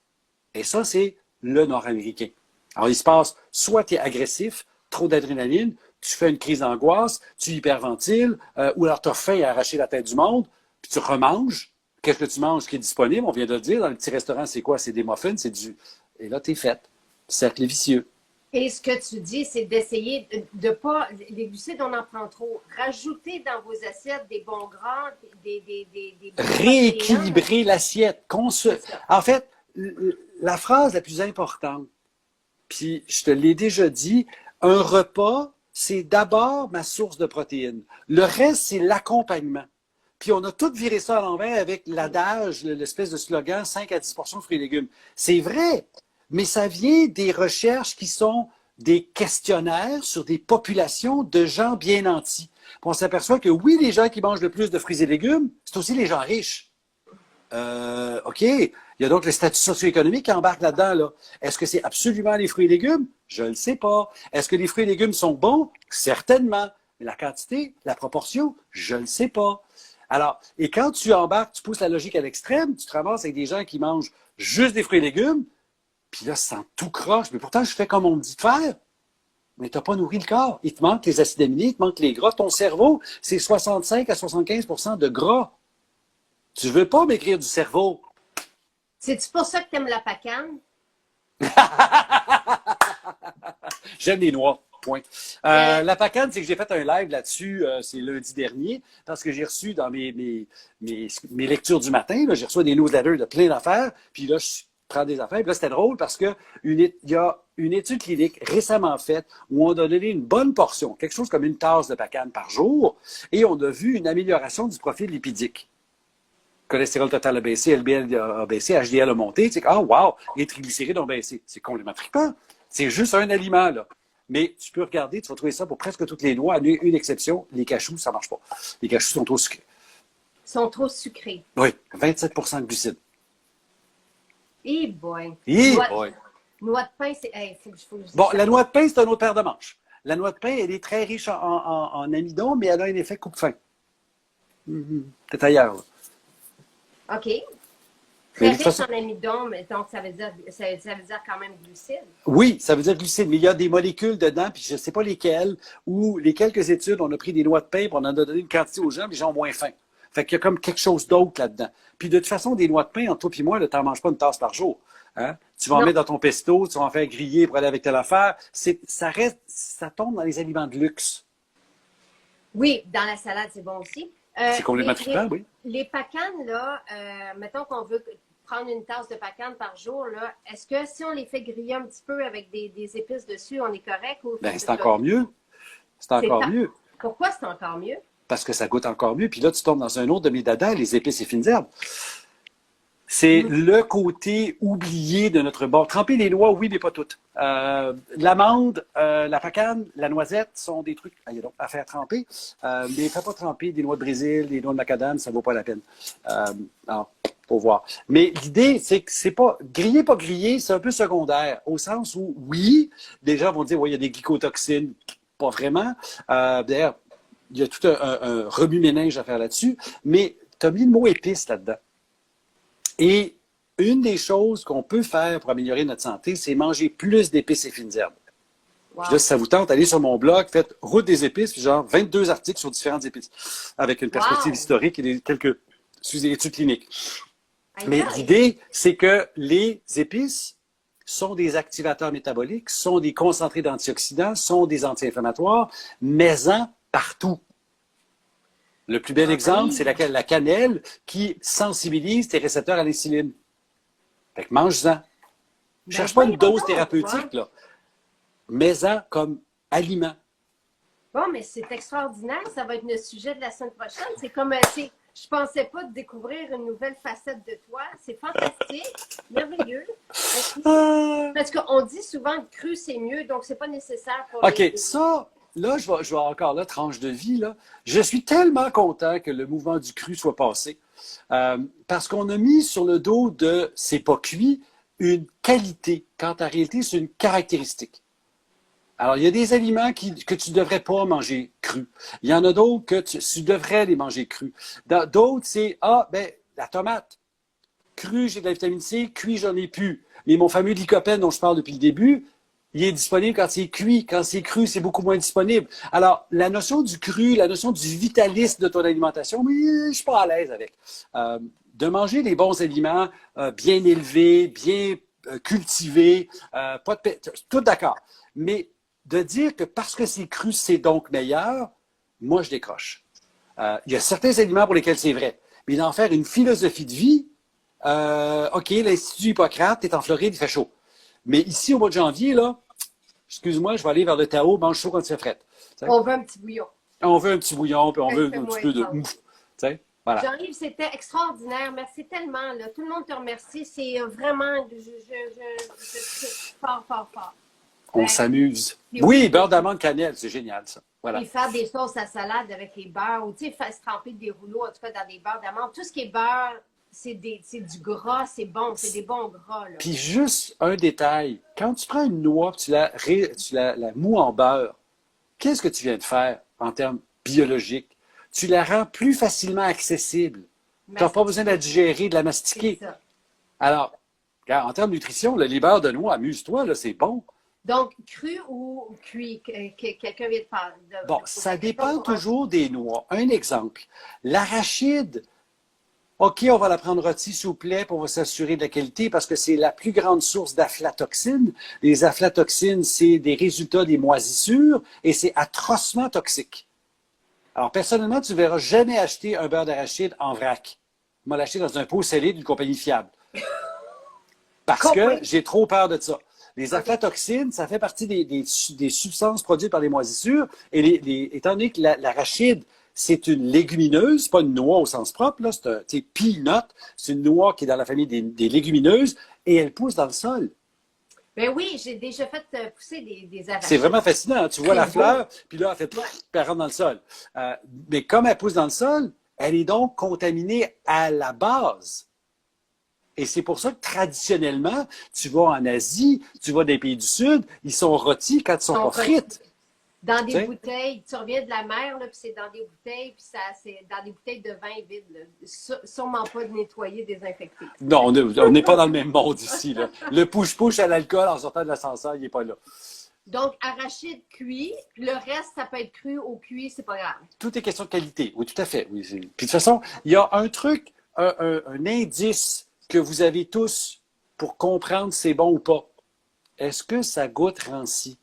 Et ça, c'est le nord-américain. Alors, il se passe, soit tu es agressif, trop d'adrénaline, tu fais une crise d'angoisse, tu hyperventiles, ou alors tu as faim à arracher la tête du monde, puis tu remanges. Qu'est-ce que tu manges qui est disponible? On vient de le dire, dans le petit restaurant, c'est quoi? C'est des muffins, c'est du... Et là, t'es fait. Cercle vicieux. Et ce que tu dis, c'est d'essayer de ne pas... Les glucides, on en prend trop. Rajouter dans vos assiettes des bons gras, des rééquilibrer l'assiette. En fait, la phrase la plus importante, puis je te l'ai déjà dit, un repas, c'est d'abord ma source de protéines. Le reste, c'est l'accompagnement. Puis on a tout viré ça à l'envers avec l'adage, l'espèce de slogan 5 à 10 de fruits et légumes. C'est vrai, mais ça vient des recherches qui sont des questionnaires sur des populations de gens bien nantis. Puis on s'aperçoit que oui, les gens qui mangent le plus de fruits et légumes, c'est aussi les gens riches. OK. Il y a donc le statut socio-économique qui embarque là-dedans. Là. Est-ce que c'est absolument les fruits et légumes? Je ne le sais pas. Est-ce que les fruits et légumes sont bons? Certainement. Mais la quantité, la proportion, je ne le sais pas. Alors, et quand tu embarques, tu pousses la logique à l'extrême, tu te ramasses avec des gens qui mangent juste des fruits et légumes, puis là, ça sent tout croche. Mais pourtant, je fais comme on me dit de faire. Mais tu n'as pas nourri le corps. Il te manque les acides aminés, il te manque les gras. Ton cerveau, c'est 65 à 75 de gras. Tu veux pas m'écrire du cerveau. C'est-tu pour ça que tu aimes la pacane? J'aime les noix. Point. La pacane, c'est que j'ai fait un live là-dessus, c'est lundi dernier, parce que j'ai reçu dans mes lectures du matin, j'ai reçu des newsletters de plein d'affaires, puis là, je prends des affaires. Puis là, c'était drôle parce que il y a une étude clinique récemment faite où on a donné une bonne portion, quelque chose comme une tasse de pacane par jour, et on a vu une amélioration du profil lipidique. Cholestérol total a baissé, LDL a baissé, HDL a monté. Tu sais, ah, wow, les triglycérides ont baissé. C'est complètement trippant. C'est juste un aliment, là. Mais tu peux regarder, tu vas trouver ça pour presque toutes les noix, à une exception, les cachous, ça ne marche pas. Les cachous sont trop sucrés. Ils sont trop sucrés. Oui, 27 de glucides. Eh boy. Boy. Noix de pain, c'est... Hey, faut que je Bon, la noix de pain, c'est un autre paire de manches. La noix de pain, elle est très riche en amidon, mais elle a un effet coupe-faim. C'est ailleurs, là. OK. Très riche en amidon, mais donc ça veut dire quand même glucides. Oui, ça veut dire glucides, mais il y a des molécules dedans, puis je ne sais pas lesquelles, ou les quelques études, on a pris des noix de pain, puis on en a donné une quantité aux gens, les gens ont moins faim. Fait qu'il y a comme quelque chose d'autre là-dedans. Puis de toute façon, des noix de pain, entre toi et moi, tu n'en manges pas une tasse par jour. Hein? Tu vas en mettre dans ton pesto, tu vas en faire griller pour aller avec telle affaire. Ça tombe dans les aliments de luxe. Oui, dans la salade, c'est bon aussi. C'est complètement trippant, oui. Les pacanes, là, mettons qu'on veut prendre une tasse de pacane par jour, là, est-ce que si on les fait griller un petit peu avec des épices dessus, on est correct? Ou C'est encore mieux. C'est encore mieux. Pourquoi c'est encore mieux? Parce que ça goûte encore mieux. Puis là, tu tombes dans un autre de mes dadas, les épices et fines herbes. C'est le côté oublié de notre bord. Tremper les noix, oui, mais pas toutes. L'amande, la pacane, la noisette sont des trucs à faire tremper. Mais fais pas tremper des noix de Brésil, des noix de macadam, ça vaut pas la peine. Alors, faut voir. Mais l'idée, c'est que c'est pas grillé, c'est un peu secondaire. Au sens où, oui, les gens vont dire, oui, il y a des glycotoxines. Pas vraiment. D'ailleurs, il y a tout un remue-ménage à faire là-dessus. Mais tu as mis le mot épice là-dedans. Et une des choses qu'on peut faire pour améliorer notre santé, c'est manger plus d'épices et fines herbes. Wow. Là, si ça vous tente, allez sur mon blog, faites Route des épices, puis genre 22 articles sur différentes épices, avec une perspective historique et quelques études cliniques. Mais l'idée, c'est que les épices sont des activateurs métaboliques, sont des concentrés d'antioxydants, sont des anti-inflammatoires, mais-en partout. Le plus bel exemple, c'est la cannelle qui sensibilise tes récepteurs à l'insuline. Fait que mange-en. Ne cherche pas une dose thérapeutique, là. Mets-en comme aliment. Bon, mais c'est extraordinaire. Ça va être le sujet de la semaine prochaine. C'est comme, je pensais pas de découvrir une nouvelle facette de toi. C'est fantastique, merveilleux. Parce qu'on dit souvent que cru, c'est mieux, donc c'est pas nécessaire pour OK, ça... Là, je vais encore là, tranche de vie. Là. Je suis tellement content que le mouvement du cru soit passé parce qu'on a mis sur le dos de c'est pas cuit une qualité, quand en réalité, c'est une caractéristique. Alors, il y a des aliments que tu ne devrais pas manger crus. Il y en a d'autres que tu devrais les manger crus. D'autres, c'est la tomate. Crue, j'ai de la vitamine C, cuit, j'en ai plus. Mais mon fameux lycopène dont je parle depuis le début, il est disponible quand c'est cuit. Quand c'est cru, c'est beaucoup moins disponible. Alors, la notion du cru, la notion du vitalisme de ton alimentation, mais je suis pas à l'aise avec. De manger les bons aliments, bien élevés, bien cultivés, pas de tout d'accord. Mais de dire que parce que c'est cru, c'est donc meilleur, moi, je décroche. Il y a certains aliments pour lesquels c'est vrai. Mais d'en faire une philosophie de vie, OK, l'Institut Hippocrate, t'es en Floride, il fait chaud. Mais ici, au mois de janvier, là, excuse-moi, je vais aller vers le Tao, mange chaud quand il fait frais. On veut un petit bouillon. On veut un petit bouillon, puis on veut un petit peu de ouf. Voilà. Jean-Yves, c'était extraordinaire. Merci tellement. Là. Tout le monde te remercie. C'est vraiment fort, fort, fort. On s'amuse. Puis Oui, beurre d'amande cannelle, c'est génial ça. Voilà. Puis faire des sauces à salade avec les beurres, ou tu sais, faire se tremper des rouleaux, en tout cas dans des beurres d'amande. Tout ce qui est beurre, c'est du gras, c'est bon, c'est des bons gras. Là. Puis juste un détail, quand tu prends une noix, tu la moues en beurre, qu'est-ce que tu viens de faire en termes biologiques? Tu la rends plus facilement accessible. Tu n'as pas besoin de la digérer, de la mastiquer. C'est ça. Alors, en termes de nutrition, le beurre de noix, amuse-toi, là, c'est bon. Donc, cru ou cuit, quelqu'un vient de parler. Bon, ça dépend toujours des noix. Un exemple, l'arachide, OK, on va la prendre rôtie, s'il vous plaît, pour s'assurer de la qualité, parce que c'est la plus grande source d'aflatoxines. Les aflatoxines, c'est des résultats des moisissures et c'est atrocement toxique. Alors, personnellement, tu ne verras jamais acheter un beurre d'arachide en vrac. Tu vas l'acheter dans un pot scellé d'une compagnie fiable. Parce que j'ai trop peur de ça. Les aflatoxines, ça fait partie des substances produites par les moisissures. Et étant donné que l'arachide, c'est une légumineuse, pas une noix au sens propre, là, c'est peanut, c'est une noix qui est dans la famille des légumineuses et elle pousse dans le sol. Ben oui, j'ai déjà fait pousser des arachides. C'est vraiment fascinant. Hein? Tu vois la fleur, puis là, elle rentre dans le sol. Mais comme elle pousse dans le sol, elle est donc contaminée à la base. Et c'est pour ça que traditionnellement, tu vas en Asie, tu vas des pays du Sud, ils sont rôtis quand ils sont pas frites. Dans des bouteilles, tu reviens de la mer, là, puis c'est dans des bouteilles, puis c'est dans des bouteilles de vin vide. Là. Sûrement pas nettoyé, désinfecté. Non, on n'est pas dans le même monde ici. Là. Le push-push à l'alcool en sortant de l'ascenseur, il n'est pas là. Donc, arachide cuit, puis le reste, ça peut être cru ou cuit, c'est pas grave. Tout est question de qualité. Oui, tout à fait. Oui, puis de toute façon, il y a un truc, un indice que vous avez tous pour comprendre si c'est bon ou pas. Est-ce que ça goûte ranci?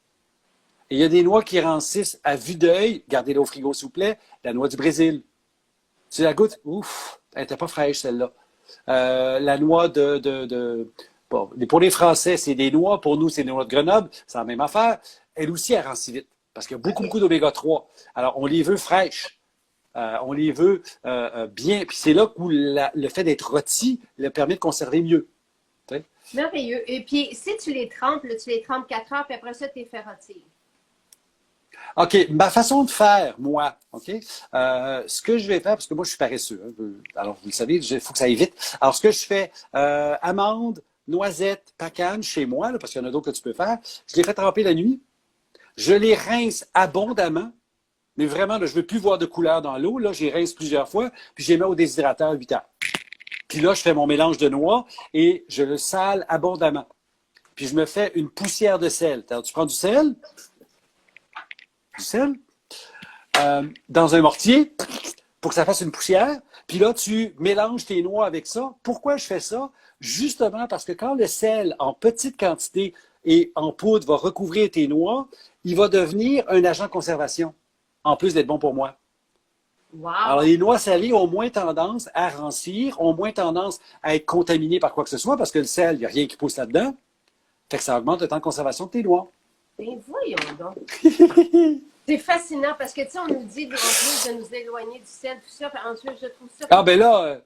Et il y a des noix qui rancissent à vue d'œil. Gardez-la au frigo, s'il vous plaît. La noix du Brésil. Tu la goûtes? Ouf, elle n'était pas fraîche, celle-là. La noix bon, pour les Français, c'est des noix. Pour nous, c'est des noix de Grenoble. C'est la même affaire. Elle aussi, elle rancit vite. Parce qu'il y a beaucoup d'oméga 3. Alors, on les veut fraîches. On les veut bien. Puis c'est là où le fait d'être rôti le permet de conserver mieux. T'sais? Merveilleux. Et puis, si tu les trempes, là, tu les trempes 4 heures, puis après ça, tu les fais rôtir. OK. Ma façon de faire, moi, OK? Ce que je vais faire, parce que moi, je suis paresseux. Hein, alors, vous le savez, il faut que ça aille vite. Alors, ce que je fais, amandes, noisettes, pacane chez moi, là, parce qu'il y en a d'autres que tu peux faire, je les fais tremper la nuit. Je les rince abondamment. Mais vraiment, là, je ne veux plus voir de couleur dans l'eau. Là, je les rince plusieurs fois, puis je les mets au déshydrateur 8 heures. Puis là, je fais mon mélange de noix et je le sale abondamment. Puis je me fais une poussière de sel. Alors, tu prends du sel, dans un mortier pour que ça fasse une poussière. Puis là, tu mélanges tes noix avec ça. Pourquoi je fais ça? Justement parce que quand le sel, en petite quantité et en poudre, va recouvrir tes noix, il va devenir un agent de conservation, en plus d'être bon pour moi. Wow. Alors, les noix salées ont moins tendance à rancir, ont moins tendance à être contaminées par quoi que ce soit, parce que le sel, il n'y a rien qui pousse là-dedans. Fait que ça augmente le temps de conservation de tes noix. Ben voyons donc. C'est fascinant parce que, tu sais, on nous dit en plus de nous éloigner du sel, tout ça. Ensuite, je trouve ça... Ah, ben là,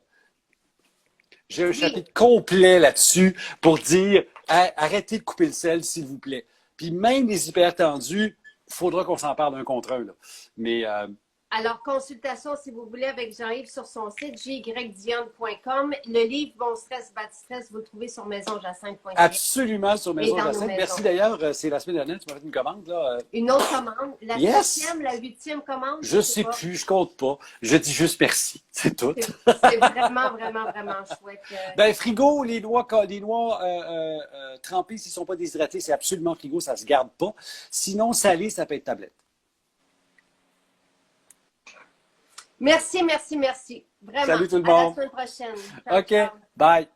j'ai un chapitre complet là-dessus pour dire arrêtez de couper le sel, s'il vous plaît. Puis même les hypertendus, il faudra qu'on s'en parle un contre un. Là. Mais... Alors, consultation, si vous voulez, avec Jean-Yves sur son site, jdiane.com. Le livre Bon stress, bad stress, vous le trouvez sur maisonjacinthe.com. Absolument, sur Maison Jacinthe. Merci d'ailleurs, c'est la semaine dernière, tu m'as fait une commande. Là. Une autre commande. La 7e, la 8e commande? Je ne sais plus, je compte pas. Je dis juste merci, c'est tout. C'est vraiment, vraiment, vraiment chouette. Ben, frigo, les noix trempées, s'ils ne sont pas déshydratées, c'est absolument frigo, ça ne se garde pas. Sinon, salé, ça peut être tablette. Merci, merci, merci. Vraiment. Salut tout le monde. À la semaine prochaine. Ciao, OK. ciao. Bye.